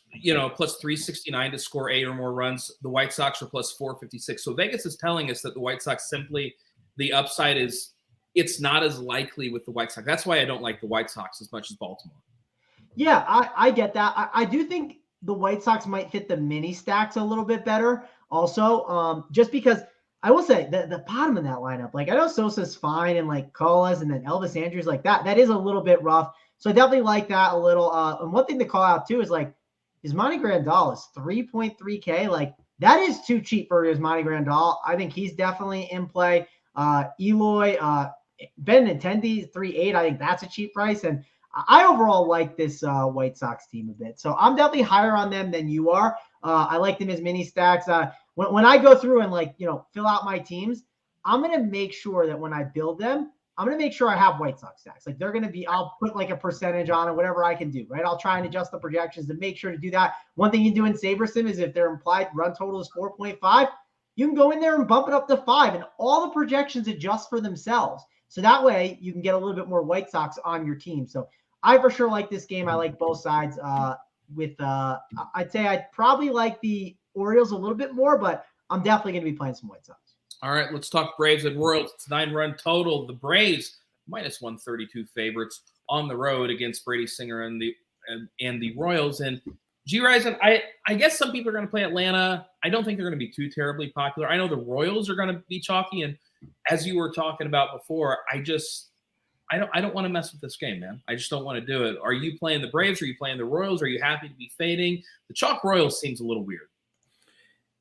A: plus 369 to score 8 or more runs. The White Sox are plus 456. So Vegas is telling us that the White Sox the upside it's not as likely with the White Sox. That's why I don't like the White Sox as much as Baltimore.
C: Yeah, I get that. I do think the White Sox might fit the mini stacks a little bit better also, just because I will say the bottom of that lineup, like I know Sosa's fine and like Colas and then Elvis Andrews, like that is a little bit rough. So I definitely like that a little. And one thing to call out too is like Yasmani Grandal is 3.3K. Like that is too cheap for Yasmani Grandal. I think he's definitely in play. Eloy, Benintendi 3.8. I think that's a cheap price. And I overall like this White Sox team a bit. So I'm definitely higher on them than you are. I like them as mini stacks. When I go through and fill out my teams, I'm going to make sure that when I build them, I'm going to make sure I have White Sox stacks. Like they're going to be, I'll put like a percentage on it, whatever I can do, right? I'll try and adjust the projections to make sure to do that. One thing you do in SaberSim is if their implied run total is 4.5, you can go in there and bump it up to 5 and all the projections adjust for themselves. So that way you can get a little bit more White Sox on your team. So I for sure like this game. I like both sides I'd say I'd probably like the Orioles a little bit more, but I'm definitely going to be playing some White Sox. All
A: right, let's talk Braves and Royals. It's 9-run total. The Braves minus 132 favorites on the road against Brady Singer and the Royals. And G-Ryzen, I guess some people are going to play Atlanta. I don't think they're going to be too terribly popular. I know the Royals are going to be chalky, and as you were talking about before, I don't want to mess with this game, man. I just don't want to do it. Are you playing the Braves? Are you playing the Royals? Are you happy to be fading? The chalk Royals seems a little weird.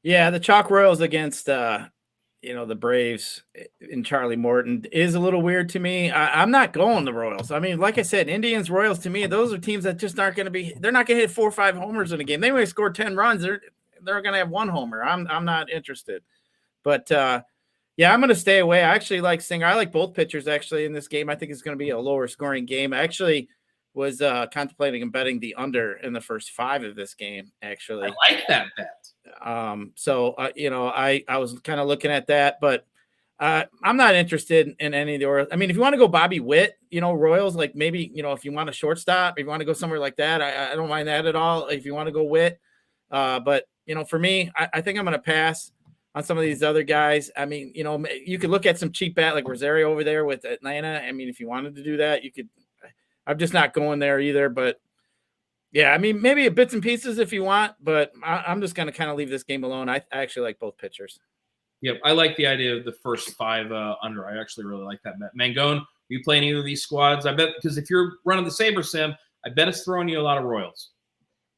B: Yeah, the chalk Royals against the Braves and Charlie Morton is a little weird to me. I'm not going the Royals. I mean, like I said, Indians, Royals, to me, those are teams that just aren't going to be – they're not going to hit 4 or 5 homers in a game. They may score 10 runs. They're going to have 1 homer. I'm not interested. But, yeah, I'm going to stay away. I actually like Singer. I like both pitchers, actually, in this game. I think it's going to be a lower scoring game. I actually was contemplating and betting the under in the first 5 of this game, actually.
A: I like that bet.
B: So I was kind of looking at that, but I'm not interested in any of the Orioles. I mean, if you want to go Bobby Witt, Royals, like maybe, if you want a shortstop, if you want to go somewhere like that, I don't mind that at all. If you want to go Witt, but for me, I think I'm going to pass on some of these other guys. I mean, you could look at some cheap bat like Rosario over there with Atlanta. I mean, if you wanted to do that, you could. I'm just not going there either, but yeah, I mean, maybe bits and pieces if you want, but I'm just going to kind of leave this game alone. I actually like both pitchers.
A: Yep, I like the idea of the first 5 under. I actually really like that bet. Mangone, are you playing either of these squads? I bet, because if you're running the SaberSim, I bet it's throwing you a lot of Royals.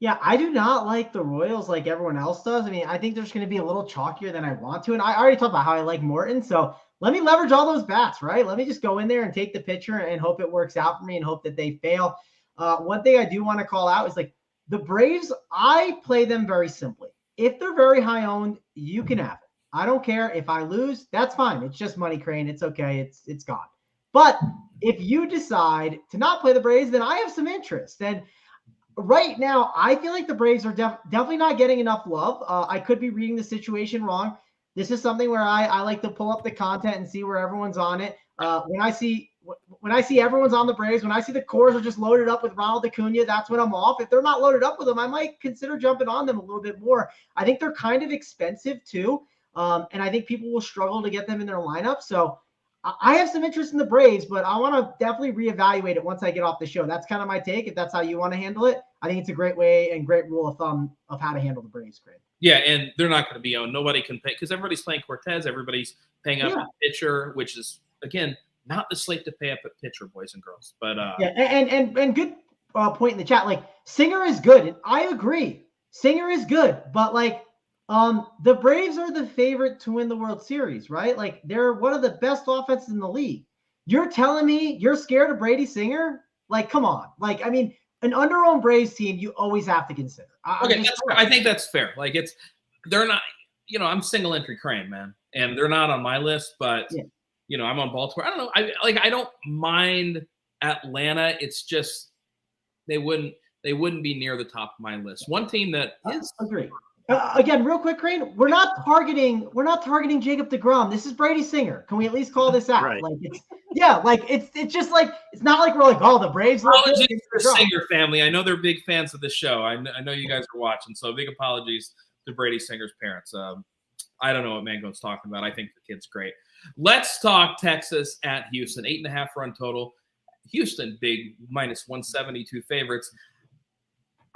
C: Yeah, I do not like the Royals like everyone else does. I mean, I think there's going to be a little chalkier than I want to, and I already talked about how I like Morton, so let me leverage all those bats, right? Let me just go in there and take the pitcher and hope it works out for me and hope that they fail. One thing I do want to call out is like the Braves, I play them very simply. If they're very high owned, you can have it. I don't care. If I lose, that's fine. It's just money, Crane. It's okay. It's gone. But if you decide to not play the Braves, then I have some interest. And right now, I feel like the Braves are definitely not getting enough love. I could be reading the situation wrong. This is something where I like to pull up the content and see where everyone's on it. When I see everyone's on the Braves, when I see the cores are just loaded up with Ronald Acuna, that's when I'm off. If they're not loaded up with them, I might consider jumping on them a little bit more. I think they're kind of expensive too. And I think people will struggle to get them in their lineup. So I have some interest in the Braves, but I want to definitely reevaluate it once I get off the show. That's kind of my take. If that's how you want to handle it, I think it's a great way and great rule of thumb of how to handle the Braves. Great.
A: Yeah, and they're not going to be owned. Nobody can pay because everybody's playing Cortez. Everybody's paying up a pitcher, which is, again, not the slate to pay up a pitcher, boys and girls. But
C: yeah, and good point in the chat. Like Singer is good, and I agree. Singer is good, but like the Braves are the favorite to win the World Series, right? Like they're one of the best offenses in the league. You're telling me you're scared of Brady Singer? Like, come on. Like, I mean, an under-owned Braves team, you always have to consider.
A: I think that's fair. Like they're not, I'm single entry Crane, man, and they're not on my list, but I'm on Baltimore. I don't know. I don't mind Atlanta. It's just they wouldn't be near the top of my list. One team that is
C: agree. Again, real quick, Crane, we're not targeting Jacob deGrom. This is Brady Singer. Can we at least call this out?
B: Right.
C: Like Yeah, like it's just like it's not like we're like, oh, the Braves.
A: Apologies to the Singer family. I know they're big fans of the show. I know you guys are watching, so big apologies to Brady Singer's parents. I don't know what Mangone's talking about. I think the kid's great. Let's talk Texas at Houston. 8.5 run total. Houston, big minus 172 favorites.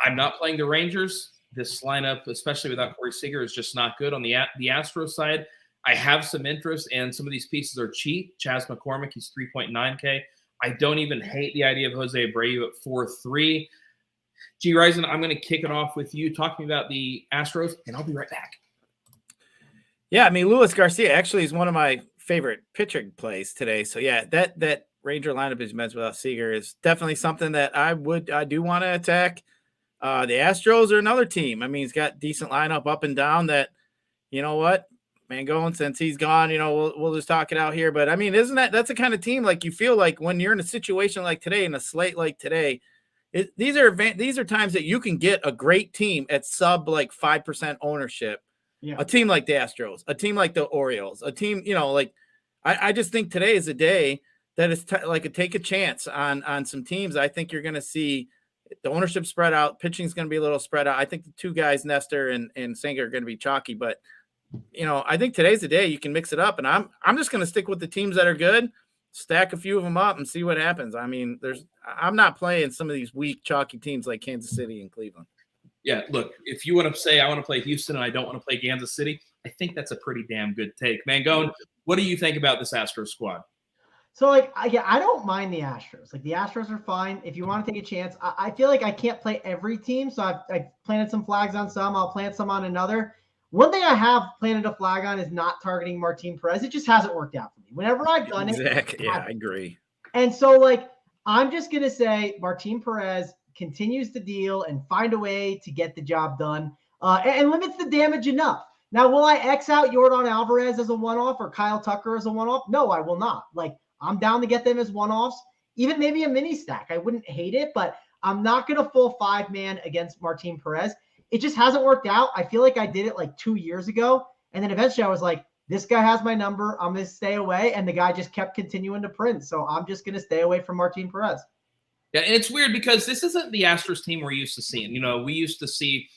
A: I'm not playing the Rangers. This lineup, especially without Corey Seager, is just not good. On the Astros side, I have some interest, and some of these pieces are cheap. Chas McCormick, he's 3.9K. I don't even hate the idea of Jose Abreu at 4.3. G. Risen, I'm going to kick it off with you talking about the Astros, and I'll be right back.
B: Yeah, I mean, Luis Garcia actually is one of my favorite pitching plays today. So, yeah, that Ranger lineup is mentioned without Seager is definitely something that I do want to attack. The Astros are another team. I mean, he's got decent lineup up and down that, you know what, Mangone, since he's gone, you know, we'll just talk it out here. But, I mean, that's the kind of team like you feel like when you're in a situation like today, in a slate like today, these are times that you can get a great team at sub like 5% ownership. Yeah. A team like the Astros, a team like the Orioles, a team, you know, like I just think today is a day that is take a chance on some teams. I think you're going to see the ownership spread out. Pitching is going to be a little spread out. I think the two guys, Nestor and Singer, are going to be chalky. But, you know, I think today's the day you can mix it up. And I'm just going to stick with the teams that are good, stack a few of them up and see what happens. I mean, I'm not playing some of these weak, chalky teams like Kansas City and Cleveland.
A: Yeah, look, if you want to say I want to play Houston and I don't want to play Kansas City, I think that's a pretty damn good take. Mangone, what do you think about this Astros squad?
C: So, like, I don't mind the Astros. Like, the Astros are fine. If you want to take a chance, I feel like I can't play every team. So I've planted some flags on some. I'll plant some on another. One thing I have planted a flag on is not targeting Martin Perez. It just hasn't worked out for me. Whenever I've done it.
B: Exactly. Yeah, I agree.
C: And so, like, I'm just going to say Martin Perez continues to deal and find a way to get the job done and limits the damage enough. Now, will I X out Yordan Alvarez as a one-off or Kyle Tucker as a one-off? No, I will not. Like, I'm down to get them as one-offs, even maybe a mini stack. I wouldn't hate it, but I'm not going to full 5-man against Martin Perez. It just hasn't worked out. I feel like I did it like 2 years ago. And then eventually I was like, this guy has my number. I'm going to stay away. And the guy just kept continuing to print. So I'm just going to stay away from Martin Perez.
A: Yeah, and it's weird because this isn't the Astros team we're used to seeing. You know, we used to see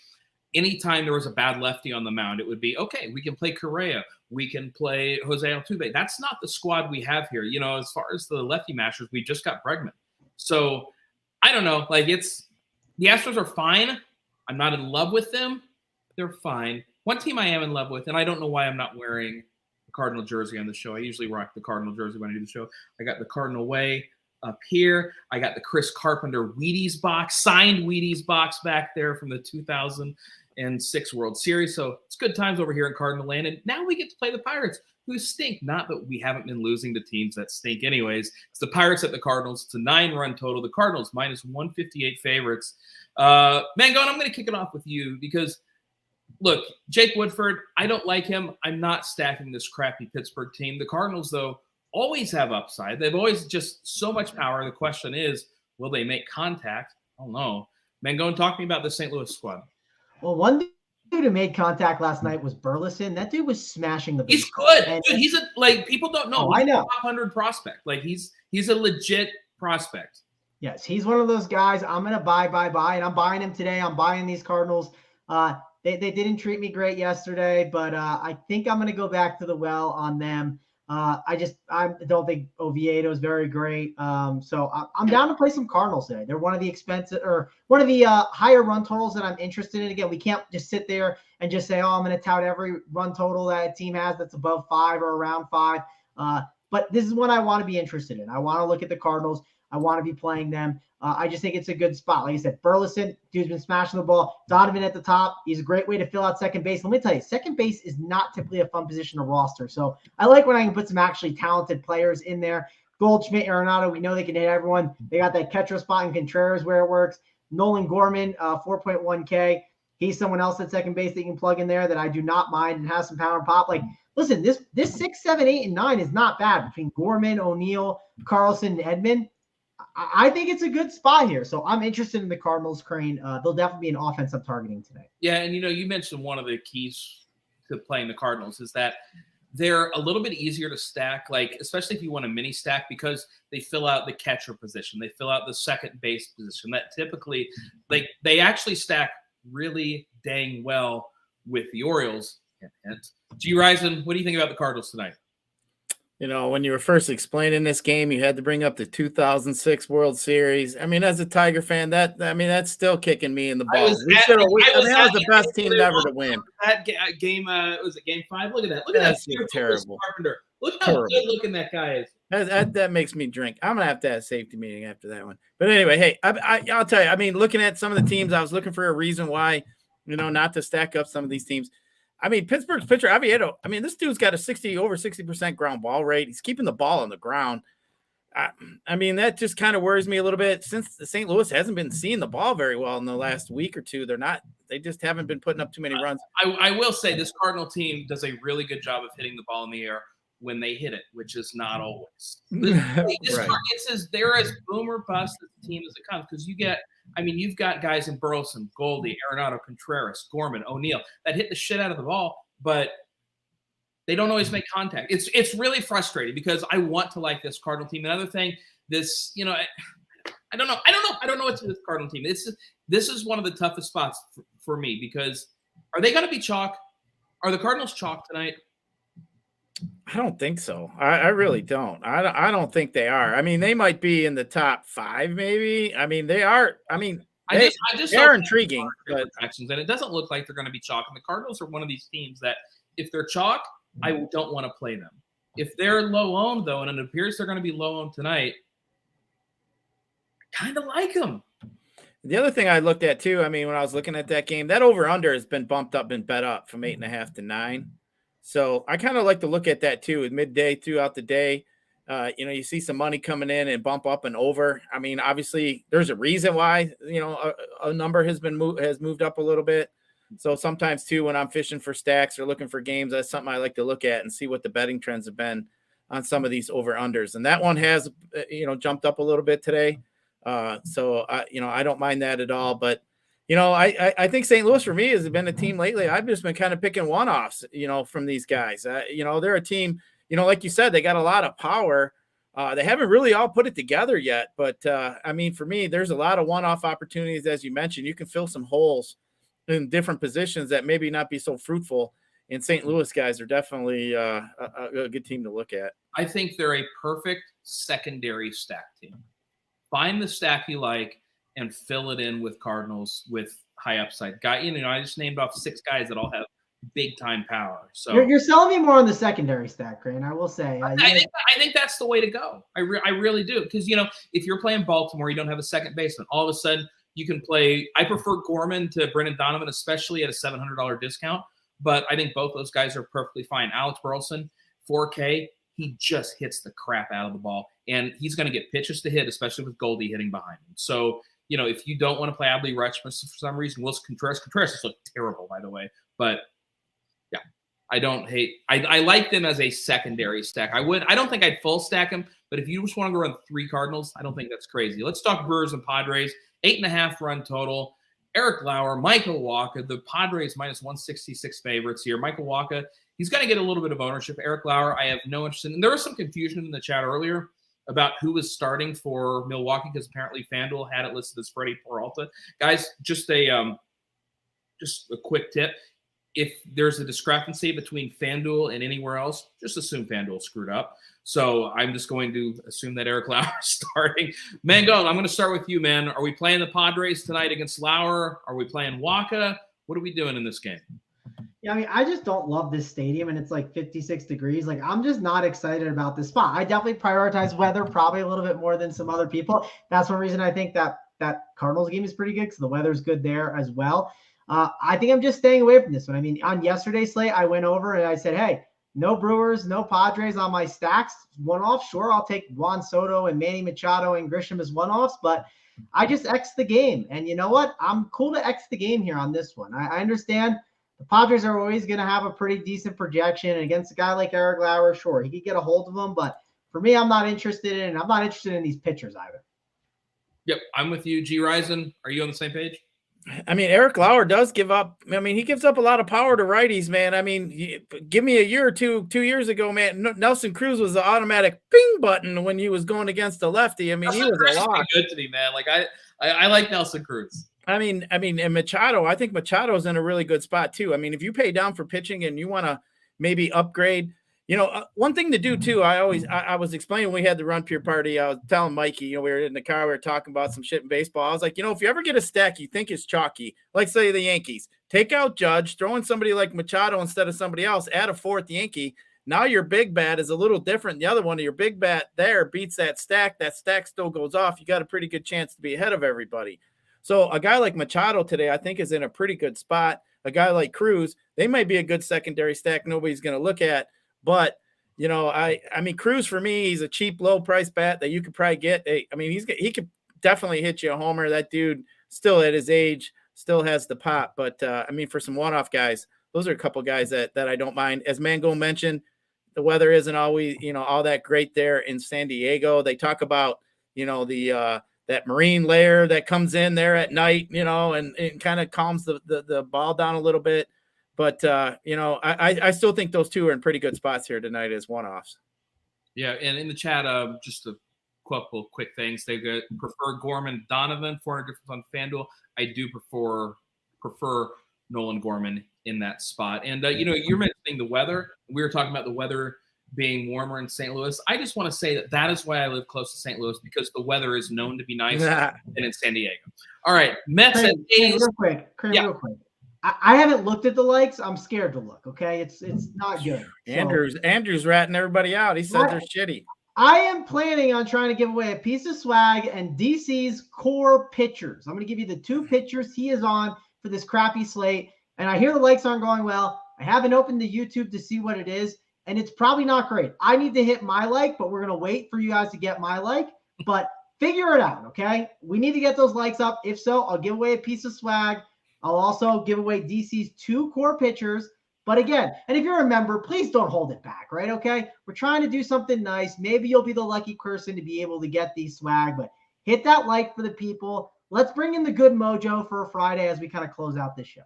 A: anytime there was a bad lefty on the mound, it would be, okay, we can play Correa. We can play Jose Altuve. That's not the squad we have here. You know, as far as the lefty mashers, we just got Bregman. So, I don't know. Like, the Astros are fine. I'm not in love with them. They're fine. One team I am in love with, and I don't know why I'm not wearing the Cardinal jersey on the show. I usually rock the Cardinal jersey when I do the show. I got the Cardinal Way up here. I got the Chris Carpenter Wheaties box, signed Wheaties box back there from the 2006 World Series. So it's good times over here in Cardinal land. And now we get to play the Pirates, who stink. Not that we haven't been losing to teams that stink anyways. It's the Pirates at the Cardinals. It's a 9-run total. The Cardinals minus 158 favorites. Mangone, I'm going to kick it off with you because, look, Jake Woodford, I don't like him. I'm not stacking this crappy Pittsburgh team. The Cardinals, though, always have upside. They've always just so much power. The question is, will they make contact? I don't know. Mangone, talk to me about the St. Louis squad.
C: Well, one dude who made contact last night was Burleson. That dude was smashing the base.
A: He's good. Dude, he's people don't know.
C: Oh, I know.
A: Top 100 prospect. Like, he's a legit prospect.
C: Yes, he's one of those guys. I'm going to buy, and I'm buying him today. I'm buying these Cardinals. They didn't treat me great yesterday, but I think I'm going to go back to the well on them. I don't think Oviedo is very great. So I'm down to play some Cardinals today. They're one of the higher run totals that I'm interested in. Again, we can't just sit there and just say, oh, I'm going to tout every run total that a team has that's above 5 or around 5. But this is what I want to be interested in. I want to look at the Cardinals. I want to be playing them. I just think it's a good spot. Like I said, Burleson, dude's been smashing the ball. Donovan at the top. He's a great way to fill out second base. Let me tell you, second base is not typically a fun position to roster. So I like when I can put some actually talented players in there. Goldschmidt, Arenado, we know they can hit everyone. They got that catcher spot in Contreras where it works. Nolan Gorman, 4.1K. He's someone else at second base that you can plug in there that I do not mind and has some power and pop. Like, listen, this 6, 7, 8, and 9 is not bad between Gorman, O'Neill, Carlson, and Edman. I think it's a good spot here. So I'm interested in the Cardinals, Crane. They'll definitely be an offense I'm targeting today.
A: Yeah, and you mentioned one of the keys to playing the Cardinals is that they're a little bit easier to stack, like especially if you want a mini stack, because they fill out the catcher position, they fill out the second base position. That typically, like, they actually stack really dang well with the Orioles. G. Rison, what do you think about the Cardinals tonight?
B: You know, when you were first explaining this game, you had to bring up the 2006 World Series. I mean, as a Tiger fan, that's still kicking me in the balls. That was the best team ever to win.
A: That game, was it Game 5? Look at that. Look at that.
B: Terrible.
A: Carpenter. Look how good looking that guy is.
B: That makes me drink. I'm gonna have to have a safety meeting after that one. But anyway, hey, I'll tell you. I mean, looking at some of the teams, I was looking for a reason why, not to stack up some of these teams. I mean, Pittsburgh's pitcher, Oviedo, I mean, this dude's got a over 60% ground ball rate. He's keeping the ball on the ground. I mean, that just kind of worries me a little bit, since St. Louis hasn't been seeing the ball very well in the last week or two. They just haven't been putting up too many runs.
A: I will say this Cardinal team does a really good job of hitting the ball in the air when they hit it, which is not always. They're as boom or bust as the team as it comes, because you've got guys in Burleson, Goldie, Arenado, Contreras, Gorman, O'Neill that hit the shit out of the ball, but they don't always make contact. It's really frustrating, because I want to like this Cardinal team. Another thing, I don't know what's with this Cardinal team. This is one of the toughest spots for me, because are they going to be chalk? Are the Cardinals chalk tonight?
B: I don't think so. I really don't. I don't think they are. I mean, they might be in the top 5, maybe. I mean, they are. I mean, they're intriguing. But
A: and it doesn't look like they're going to be chalk. And the Cardinals are one of these teams that, if they're chalk, I don't want to play them. If they're low owned, though, and it appears they're going to be low owned tonight, I kind of like them.
B: The other thing I looked at too, I mean, when I was looking at that game, that over under has been bumped up and bet up from 8.5 to 9. So I kind of like to look at that too, at midday throughout the day. You see some money coming in and bump up and over. I mean, obviously there's a reason why, a number has moved up a little bit. So sometimes too, when I'm fishing for stacks or looking for games, that's something I like to look at and see what the betting trends have been on some of these over unders. And that one has, jumped up a little bit today. So I don't mind that at all, but I think St. Louis for me has been a team lately. I've just been kind of picking one-offs, from these guys. They're a team, like you said, they got a lot of power. They haven't really all put it together yet, but I mean, for me, there's a lot of one-off opportunities. As you mentioned, you can fill some holes in different positions that maybe not be so fruitful. And St. Louis guys are definitely a good team to look at.
A: I think they're a perfect secondary stack team. Find the stack you like and fill it in with Cardinals with high upside. I just named off 6 guys that all have big time power. So
C: you're selling me more on the secondary stack, Crane. I will say.
A: I think that's the way to go. I really do, because if you're playing Baltimore, you don't have a second baseman. All of a sudden, you can play. I prefer Gorman to Brendan Donovan, especially at a $700 discount. But I think both those guys are perfectly fine. Alex Burleson, 4K. He just hits the crap out of the ball, and he's going to get pitches to hit, especially with Goldie hitting behind him. So, if you don't want to play Adley Rutschman for some reason, Wilson Contreras just look terrible, by the way. But yeah, I don't hate. I like them as a secondary stack. I don't think I'd full stack them, but if you just want to go run 3 Cardinals, I don't think that's crazy. Let's talk Brewers and Padres. 8.5 run total. Eric Lauer, Michael Wacha, the Padres minus 166 favorites here. Michael Wacha, he's going to get a little bit of ownership. Eric Lauer, I have no interest in. And there was some confusion in the chat earlier about who was starting for Milwaukee, because apparently FanDuel had it listed as Freddie Peralta. Guys, just a quick tip. If there's a discrepancy between FanDuel and anywhere else, just assume FanDuel screwed up. So I'm just going to assume that Eric Lauer is starting. Mangone, I'm going to start with you, man. Are we playing the Padres tonight against Lauer? Are we playing Wacha? What are we doing in this game?
C: Yeah, I mean, I just don't love this stadium, and it's like 56 degrees. Like, I'm just not excited about this spot. I definitely prioritize weather probably a little bit more than some other people. That's one reason I think that Cardinals game is pretty good, because the weather's good there as well. I think I'm just staying away from this one. I mean, on yesterday's slate, I went over and I said, hey, no Brewers, no Padres on my stacks. One-off, sure, I'll take Juan Soto and Manny Machado and Grisham as one-offs, but I just X the game. And you know what? I'm cool to X the game here on this one. I understand the Padres are always going to have a pretty decent projection. And against a guy like Eric Lauer, sure, he could get a hold of them. But for me, I'm not interested in these pitchers either.
A: Yep, I'm with you. G. Rison, are you on the same page?
B: I mean, Eric Lauer does give up. I mean, he gives up a lot of power to righties, man. I mean, give me a year or 2 years ago, man. Nelson Cruz was the automatic ping button when he was going against the lefty. I mean, he was a lot.
A: Good to me, man. Like I like Nelson Cruz.
B: I mean, and Machado. I think Machado's in a really good spot too. I mean, if you pay down for pitching and you want to maybe upgrade. One thing to do too, I was explaining when we had the Run Pure party, I was telling Mikey, we were in the car, we were talking about some shit in baseball. I was like, if you ever get a stack you think is chalky, like say the Yankees, take out Judge, throw in somebody like Machado instead of somebody else, add a fourth Yankee. Now your big bat is a little different. The other one, your big bat there beats that stack still goes off. You got a pretty good chance to be ahead of everybody. So a guy like Machado today, I think is in a pretty good spot. A guy like Cruz, they might be a good secondary stack nobody's going to look at. But, I mean, Cruz for me, he's a cheap, low price bat that you could probably get. I mean, he could definitely hit you a homer. That dude still at his age still has the pop. But, I mean, for some one-off guys, those are a couple guys that I don't mind. As Mangone mentioned, the weather isn't always, all that great there in San Diego. They talk about, that marine layer that comes in there at night, and it kind of calms the ball down a little bit. But, I still think those two are in pretty good spots here tonight as one-offs.
A: Yeah, and in the chat, just a couple quick things. They prefer Gorman Donovan, 400 difference on FanDuel. I do prefer Nolan Gorman in that spot. And, you're mentioning the weather. We were talking about the weather being warmer in St. Louis. I just want to say that is why I live close to St. Louis, because the weather is known to be nicer than in San Diego. All right, Mets and A's.
C: Real quick. I haven't looked at the likes. I'm scared to look. Okay, it's not good.
B: Andrew's ratting everybody out. He said they're shitty.
C: I am planning on trying to give away a piece of swag and DC's core pitchers. I'm going to give you the 2 pitchers he is on for this crappy slate. And I hear the likes aren't going well. I haven't opened the YouTube to see what it is, and it's probably not great. I need to hit my like, but we're going to wait for you guys to get my like. But figure it out. Okay, we need to get those likes up. If so, I'll give away a piece of swag. I'll also give away DC's 2 core pitchers. But again, and if you're a member, please don't hold it back, right? Okay, we're trying to do something nice. Maybe you'll be the lucky person to be able to get these swag, but hit that like for the people. Let's bring in the good mojo for a Friday as we kind of close out this show.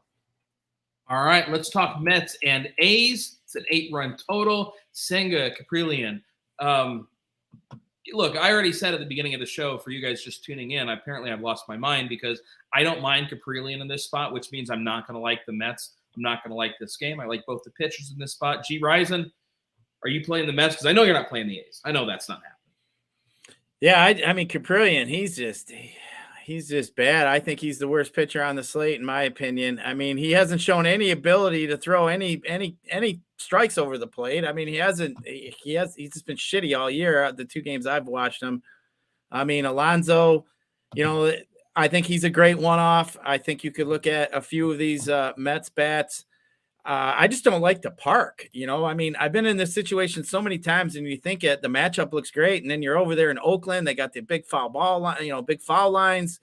A: All right, let's talk Mets and A's. It's an 8-run total. Senga, Caprillion. Look, I already said at the beginning of the show, for you guys just tuning in, apparently I've lost my mind because I don't mind Caprillion in this spot, which means I'm not going to like the Mets. I'm not going to like this game. I like both the pitchers in this spot. G. Risen, are you playing the Mets? Because I know you're not playing the A's. I know that's not happening.
B: Yeah, I mean, Caprillion, he's just bad. I think he's the worst pitcher on the slate, in my opinion. I mean, he hasn't shown any ability to throw any strikes over the plate. I mean, he's just been shitty all year. The 2 games I've watched him. I mean, Alonso, I think he's a great one-off. I think you could look at a few of these Mets bats. I just don't like the park. I mean, I've been in this situation so many times, and you think the matchup looks great, and then you're over there in Oakland. They got the big foul ball line, big foul lines.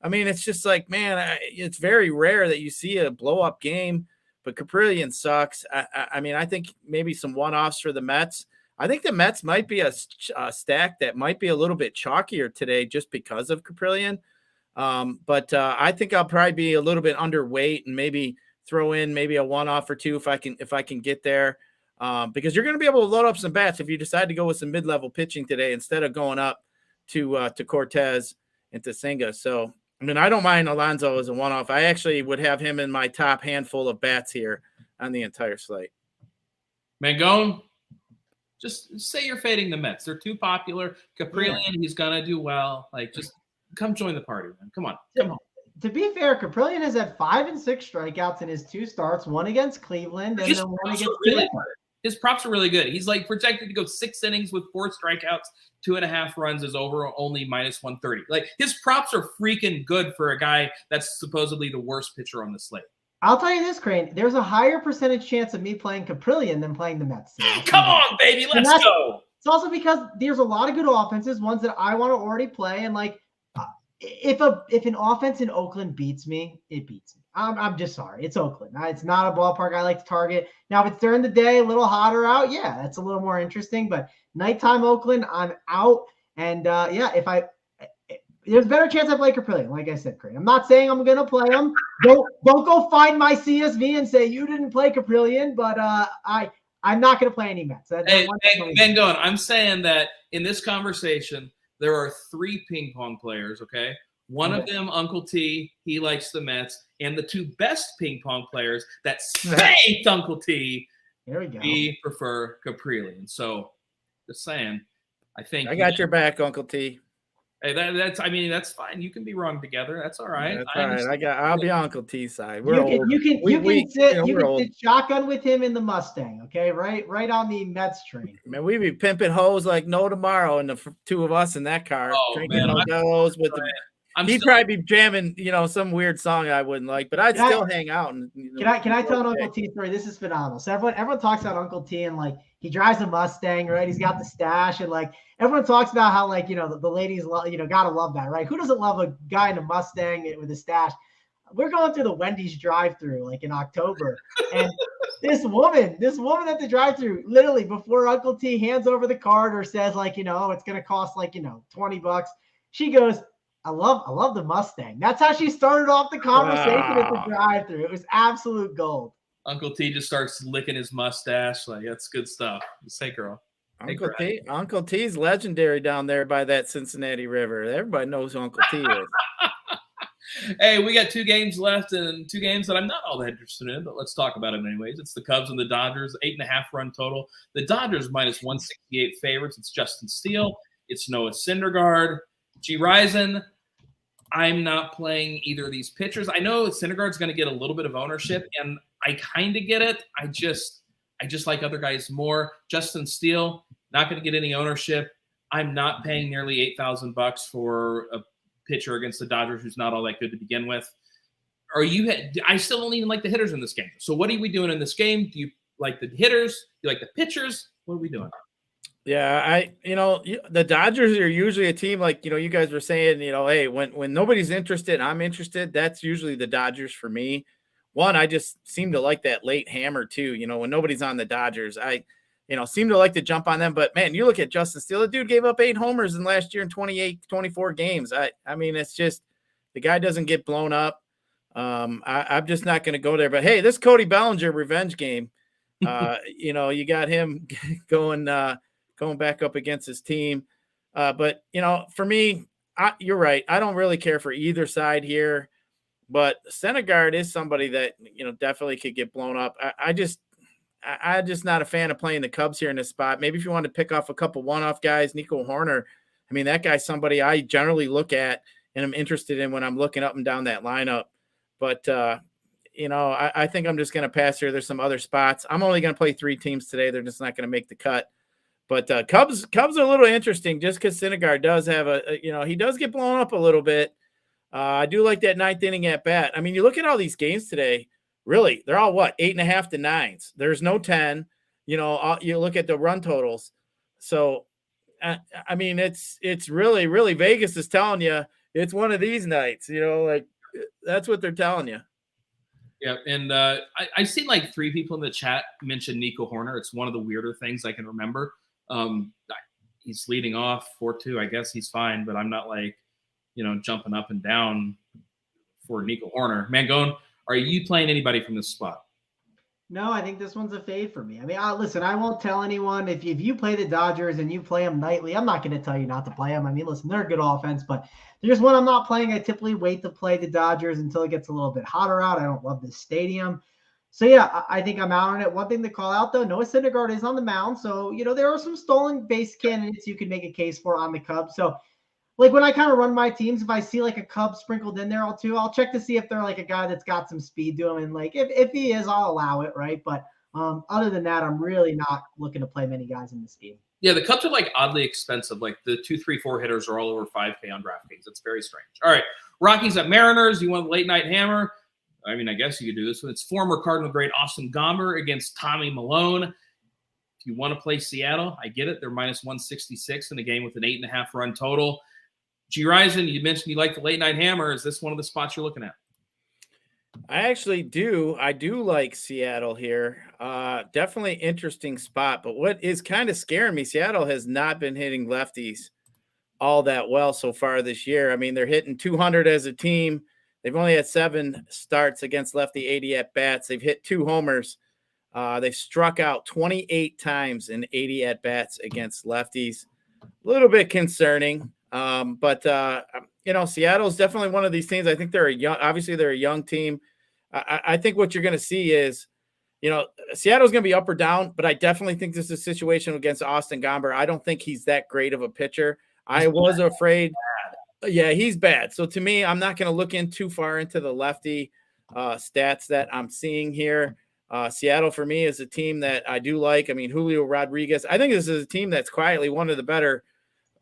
B: I mean, it's just like, man, it's very rare that you see a blow-up game. But Caprillion sucks. I mean, I think maybe some one-offs for the Mets. I think the Mets might be a stack that might be a little bit chalkier today just because of Caprillion. But I think I'll probably be a little bit underweight and maybe throw in maybe a one-off or 2 if I can get there. Because you're going to be able to load up some bats if you decide to go with some mid-level pitching today instead of going up to Cortez and to Senga. So, I mean, I don't mind Alonso as a one-off. I actually would have him in my top handful of bats here on the entire slate.
A: Mangone, just say you're fading the Mets. They're too popular. Caprillion, he's going to do well. Like, just come join the party, man. Come on.
C: To be fair, Caprillion has had 5 and 6 strikeouts in his 2 starts, one against Cleveland and then one against
A: His props are really good. He's like projected to go 6 innings with 4 strikeouts, 2.5 runs is over only -130. Like, his props are freaking good for a guy that's supposedly the worst pitcher on the slate.
C: I'll tell you this, Crane. There's a higher percentage chance of me playing Caprillion than playing the Mets.
A: Come on, baby. Let's go.
C: It's also because there's a lot of good offenses, ones that I want to already play. And like, if an offense in Oakland beats me, it beats me. I'm just sorry. It's Oakland. It's not a ballpark I like to target. Now, if it's during the day, a little hotter out, yeah, that's a little more interesting. But nighttime Oakland, I'm out. And there's a better chance I play Caprillion. Like I said, Craig, I'm not saying I'm going to play him. Don't go find my CSV and say you didn't play Caprillion, but I'm not going to play any Mets.
A: Hey, Mangone, I'm saying that in this conversation, there are 3 ping pong players, okay? One of them, Uncle T, he likes the Mets. And the 2 best ping pong players that say Uncle T,
C: here we go.
A: We prefer Caprillion. So, just saying, I think
B: I got your back, Uncle T.
A: Hey, that's fine. You can be wrong together. That's all right.
B: That's all right. I'll be on Uncle T's side.
C: You can sit shotgun with him in the Mustang, okay? Right on the Mets train.
B: Man, we be pimping hoes like no tomorrow, and the 2 of us in that car drinking those with the. He'd probably be jamming, some weird song I wouldn't like, but I'd still hang out. And
C: can I tell an Uncle T story? This is phenomenal. So everyone talks about Uncle T and like he drives a Mustang, right? He's got the stash and like everyone talks about how like the ladies gotta love that, right? Who doesn't love a guy in a Mustang with a stash? We're going through the Wendy's drive-through like in October, and this woman at the drive-through, literally before Uncle T hands over the card or says like it's gonna cost like $20, she goes, I love the Mustang. That's how she started off the conversation at the drive-thru. It was absolute gold.
A: Uncle T just starts licking his mustache. Like, that's good stuff. Say, girl.
B: Uncle T's legendary down there by that Cincinnati River. Everybody knows who Uncle T is.
A: Hey, we got 2 games left and 2 games that I'm not all that interested in, but let's talk about them anyways. It's the Cubs and the Dodgers, 8.5 run total. The Dodgers minus 168 favorites. It's Justin Steele. It's Noah Syndergaard. G. Risen, I'm not playing either of these pitchers. I know Syndergaard's going to get a little bit of ownership, and I kind of get it. I just like other guys more. Justin Steele, not going to get any ownership. I'm not paying nearly $8,000 for a pitcher against the Dodgers who's not all that good to begin with. I still don't even like the hitters in this game. So what are we doing in this game? Do you like the hitters? Do you like the pitchers? What are we doing?
B: Yeah, the Dodgers are usually a team like, you guys were saying, hey, when nobody's interested, I'm interested. That's usually the Dodgers for me. One, I just seem to like that late hammer too. When nobody's on the Dodgers, I seem to like to jump on them. But man, you look at Justin Steele, the dude gave up 8 homers in last year in 24 games. I mean, it's just the guy doesn't get blown up. I'm just not going to go there. But hey, this Cody Bellinger revenge game, you got him going back up against his team. But, for me, you're right. I don't really care for either side here. But Syndergaard is somebody that, definitely could get blown up. I'm just not a fan of playing the Cubs here in this spot. Maybe if you want to pick off a couple one-off guys, Nico Horner, I mean, that guy's somebody I generally look at and I'm interested in when I'm looking up and down that lineup. But, I think I'm just going to pass here. There's some other spots. I'm only going to play 3 teams today. They're just not going to make the cut. But Cubs are a little interesting just because Syndergaard does have he does get blown up a little bit. I do like that 9th inning at bat. I mean, you look at all these games today, really, they're all 8.5 to 9s. There's no 10. You look at the run totals. So, I mean, it's really, really Vegas is telling you it's one of these nights. Like that's what they're telling you.
A: Yeah, and I seen like 3 people in the chat mention Nico Horner. It's one of the weirder things I can remember. He's leading off 4-2. I guess he's fine, but I'm not like, jumping up and down for Nico Horner. Mangone, are you playing anybody from this spot?
C: No, I think this one's a fade for me. I mean, listen, I won't tell anyone if you play the Dodgers and you play them nightly, I'm not going to tell you not to play them. I mean, listen, they're a good offense, but there's one I'm not playing. I typically wait to play the Dodgers until it gets a little bit hotter out. I don't love this stadium. So, yeah, I think I'm out on it. One thing to call out, though, Noah Syndergaard is on the mound. So, there are some stolen base candidates you can make a case for on the Cubs. So, like when I kind of run my teams, if I see like a Cub sprinkled in there, I'll check to see if they're like a guy that's got some speed to him. And like, if he is, I'll allow it. Right. But other than that, I'm really not looking to play many guys in this game.
A: Yeah. The Cubs are like oddly expensive. Like the 2, 3, 4 hitters are all over 5K on DraftKings. It's very strange. All right. Rockies at Mariners. You want late night hammer? I mean, I guess you could do this one. It's former Cardinal great Austin Gomber against Tommy Malone. If you want to play Seattle, I get it. They're minus 166 in a game with an 8.5 run total. G. Risen, you mentioned you like the late night hammer. Is this one of the spots you're looking at?
B: I actually do. I do like Seattle here. Definitely interesting spot. But what is kind of scaring me, Seattle has not been hitting lefties all that well so far this year. I mean, they're hitting 200 as a team. They've only had 7 starts against lefty, 80 at bats. They've hit 2 homers. They've struck out 28 times in 80 at bats against lefties. A little bit concerning. But Seattle's definitely one of these teams. I think they're a young team. I think what you're going to see is, Seattle's going to be up or down, but I definitely think this is a situation against Austin Gomber. I don't think he's that great of a pitcher. I was afraid. Yeah, he's bad. So to me, I'm not going to look in too far into the lefty stats that I'm seeing here. Seattle, for me, is a team that I do like. I mean, Julio Rodriguez. I think this is a team that's quietly one of the better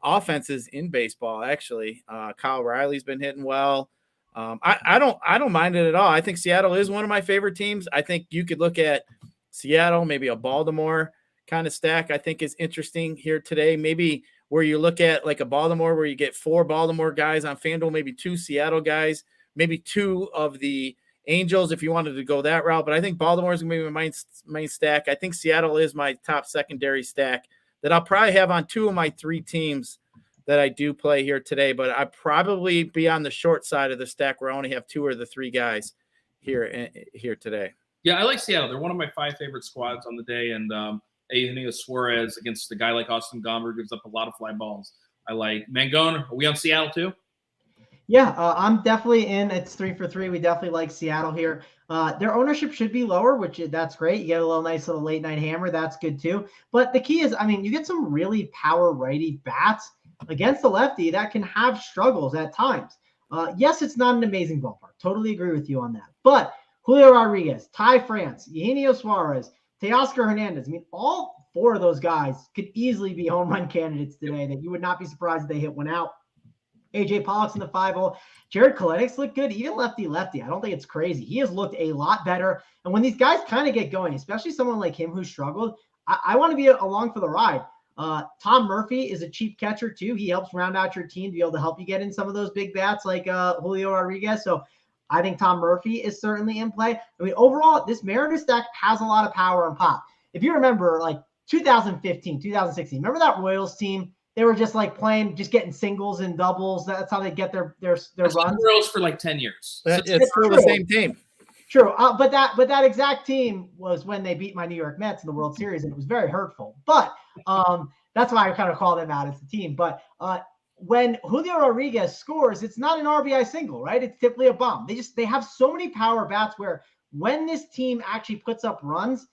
B: offenses in baseball, actually. Kyle Riley's been hitting well. I don't mind it at all. I think Seattle is one of my favorite teams. I think you could look at Seattle, maybe a Baltimore kind of stack, I think is interesting here today. Maybe where you look at like a Baltimore where you get 4 Baltimore guys on FanDuel, maybe 2 Seattle guys, maybe 2 of the Angels if you wanted to go that route. But I think Baltimore is going to be my main stack. I think Seattle is my top secondary stack that I'll probably have on 2 of my 3 teams that I do play here today. But I'd probably be on the short side of the stack where I only have 2 or the 3 guys here today.
A: Yeah, I like Seattle. They're one of my 5 favorite squads on the day. And Niehaus Suarez against a guy like Austin Gomber gives up a lot of fly balls. I like Mangone. Are we on Seattle too?
C: Yeah, I'm definitely in. It's 3 for 3. We definitely like Seattle here. Their ownership should be lower, that's great. You get a nice little late night hammer. That's good too. But the key is, I mean, you get some really power righty bats against the lefty that can have struggles at times. Yes, it's not an amazing ballpark. Totally agree with you on that. But Julio Rodriguez, Ty France, Eugenio Suarez, Teoscar Hernandez. I mean, all 4 of those guys could easily be home run candidates today that you would not be surprised if they hit one out. AJ Pollock's in the 5-0. Jared Koletik's looked good, even lefty. I don't think it's crazy. He has looked a lot better. And when these guys kind of get going, especially someone like him who struggled, I want to be along for the ride. Tom Murphy is a cheap catcher too. He helps round out your team to be able to help you get in some of those big bats like Julio Rodriguez. So I think Tom Murphy is certainly in play. I mean, overall, this Mariners stack has a lot of power and pop. If you remember, like 2015, 2016, remember that Royals team? They were just like playing, just getting singles and doubles. That's how they get their runs.
A: Royals for like 10 years.
B: It's still the same team.
C: True, but that exact team was when they beat my New York Mets in the World Series, and it was very hurtful. But that's why I kind of call them out as the team. But when Julio Rodriguez scores, it's not an RBI single, right? It's typically a bomb. They have so many power bats where when this team actually puts up runs,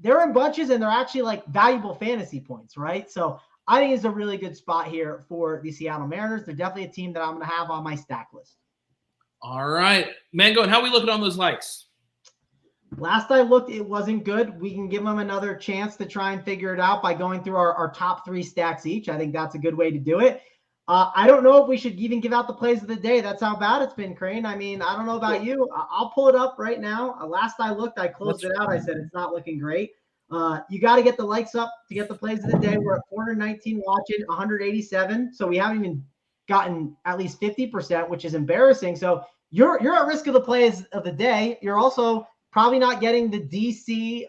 C: they're in bunches and they're actually like valuable fantasy points, right? So I think it's a really good spot here for the Seattle Mariners. They're definitely a team that I'm going to have on my stack list.
A: All right. Mango, and how are we looking on those likes?
C: Last I looked, it wasn't good. We can give them another chance to try and figure it out by going through our top 3 stacks each. I think that's a good way to do it. I don't know if we should even give out the plays of the day. That's how bad it's been, Crane. I mean, I don't know about you. I'll pull it up right now. Last I looked, I closed it out. I said it's not looking great. You got to get the likes up to get the plays of the day. We're at 419 watching, 187. So we haven't even gotten at least 50%, which is embarrassing. So you're at risk of the plays of the day. You're also probably not getting the DC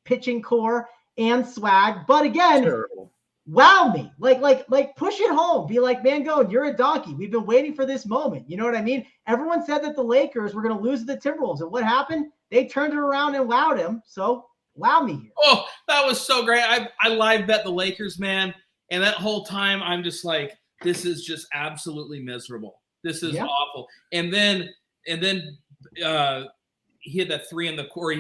C: pitching core and swag. But again, terrible. Wow me. Like push it home. Be like, Mangone, you're a donkey. We've been waiting for this moment. You know what I mean? Everyone said that the Lakers were going to lose to the Timberwolves. And what happened? They turned it around and wowed him. So wow me here.
A: Oh, that was so great. I live bet the Lakers, man. And that whole time I'm just like, this is just absolutely miserable. This is awful. And then he had that 3 in the core.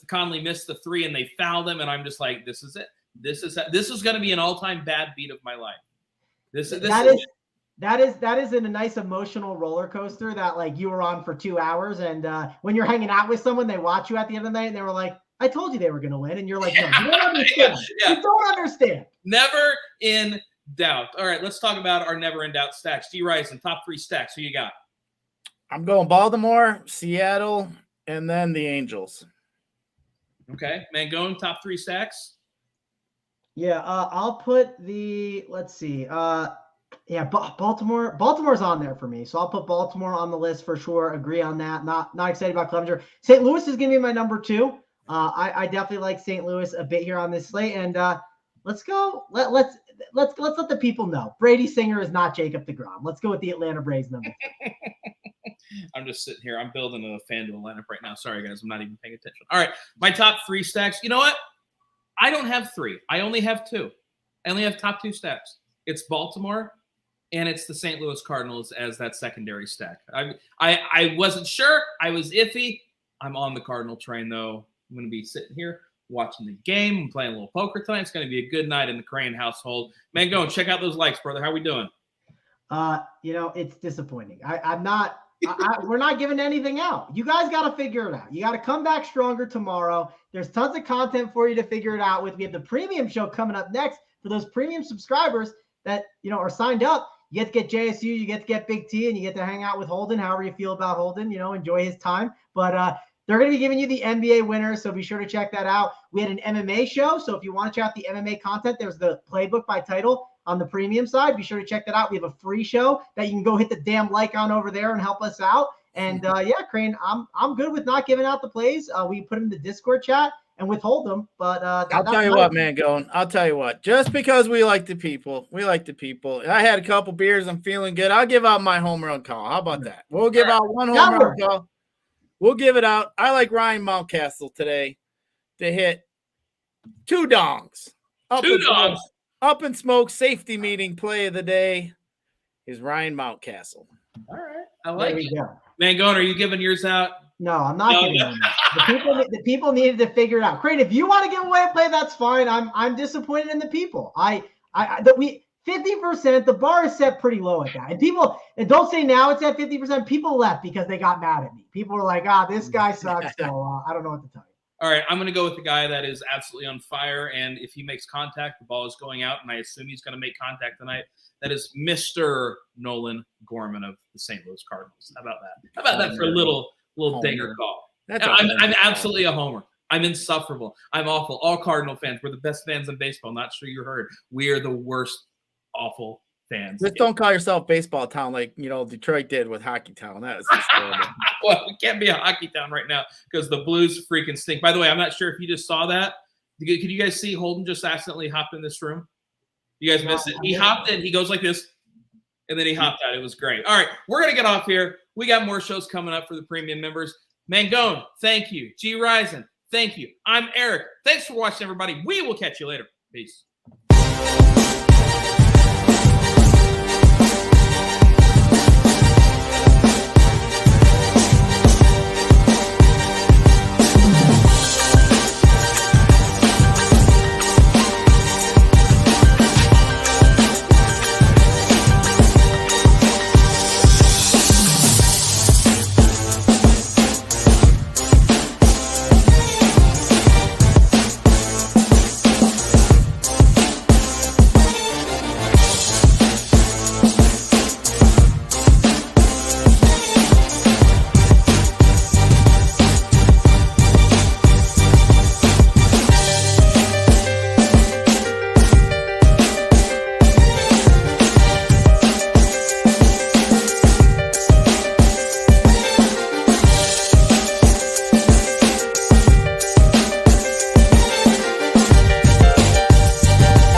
A: Conley missed the 3 and they fouled him. And I'm just like, this is it. This is going to be an all-time bad beat of my life.
C: That is in a nice emotional roller coaster that like you were on for 2 hours. And when you're hanging out with someone, they watch you at the end of the night and they were like, I told you they were going to win. And you're like, no, you don't understand. You don't understand.
A: Never in doubt. All right, let's talk about our never in doubt stacks. G. Ryson, top 3 stacks. Who you got?
B: I'm going Baltimore, Seattle, and then the Angels.
A: Okay. Mangone, top 3 stacks.
C: Yeah, I'll put let's see. Baltimore's on there for me. So I'll put Baltimore on the list for sure. Agree on that. Not excited about Clevenger. St. Louis is going to be my number 2. I definitely like St. Louis a bit here on this slate. And let's go. let's let the people know. Brady Singer is not Jacob deGrom. Let's go with the Atlanta Braves number 3.
A: I'm just sitting here. I'm building a FanDuel lineup right now. Sorry, guys. I'm not even paying attention. All right. My top 3 stacks. You know what? I don't have 3. I only have 2. I only have top 2 stacks. It's Baltimore and it's the St. Louis Cardinals as that secondary stack. I wasn't sure. I was iffy. I'm on the Cardinal train, though. I'm going to be sitting here watching the game. I'm playing a little poker tonight. It's going to be a good night in the Crane household. Mangone, check out those likes, brother. How we doing?
C: It's disappointing. We're not giving anything out. You guys got to figure it out. You got to come back stronger tomorrow. There's tons of content for you to figure it out with. We have the premium show coming up next for those premium subscribers that, are signed up. You get to get JSU, you get to get Big T, and you get to hang out with Holden, however you feel about Holden, enjoy his time. But they're going to be giving you the NBA winners, so be sure to check that out. We had an MMA show, so if you want to check out the MMA content, there's the playbook by title on the premium side. Be sure to check that out. We have a free show that you can go hit the damn like on over there and help us out. And Crane, I'm good with not giving out the plays. We put in the Discord chat and withhold them. But
B: I'll tell you what, Mangone. I'll tell you what. Just because we like the people. I had a couple beers. I'm feeling good. I'll give out my home run call. How about that? We'll give out one home run call. We'll give it out. I like Ryan Mountcastle today to hit 2 dongs. Up in smoke, safety meeting play of the day is Ryan Mountcastle.
A: All right. I like it. Mangone, are you giving yours out?
C: No, I'm not giving them out. The people needed to figure it out. Great. If you want to give away a play, that's fine. I'm disappointed in the people. 50%, the bar is set pretty low at that. And don't say now it's at 50%. People left because they got mad at me. People were like, this guy sucks. So I don't know what to tell you. All
A: right, I'm going to go with the guy that is absolutely on fire. And if he makes contact, the ball is going out. And I assume he's going to make contact tonight. That is Mr. Nolan Gorman of the St. Louis Cardinals. How about that? How about that for a little dinger call? I'm absolutely a homer. I'm insufferable. I'm awful. All Cardinal fans. We're the best fans in baseball. Not sure you heard. We are the worst, awful fans.
B: Just don't call yourself baseball town like Detroit did with hockey town. That is just horrible.
A: Well, we can't be a hockey town right now because the Blues freaking stink. By the way, I'm not sure if you just saw that. Can you guys see Holden just accidentally hopped in this room? You guys missed it. He hopped in. He goes like this, and then he hopped out. It was great. All right, we're going to get off here. We got more shows coming up for the premium members. Mangone, thank you. G. Risen, thank you. I'm Eric. Thanks for watching, everybody. We will catch you later. Peace.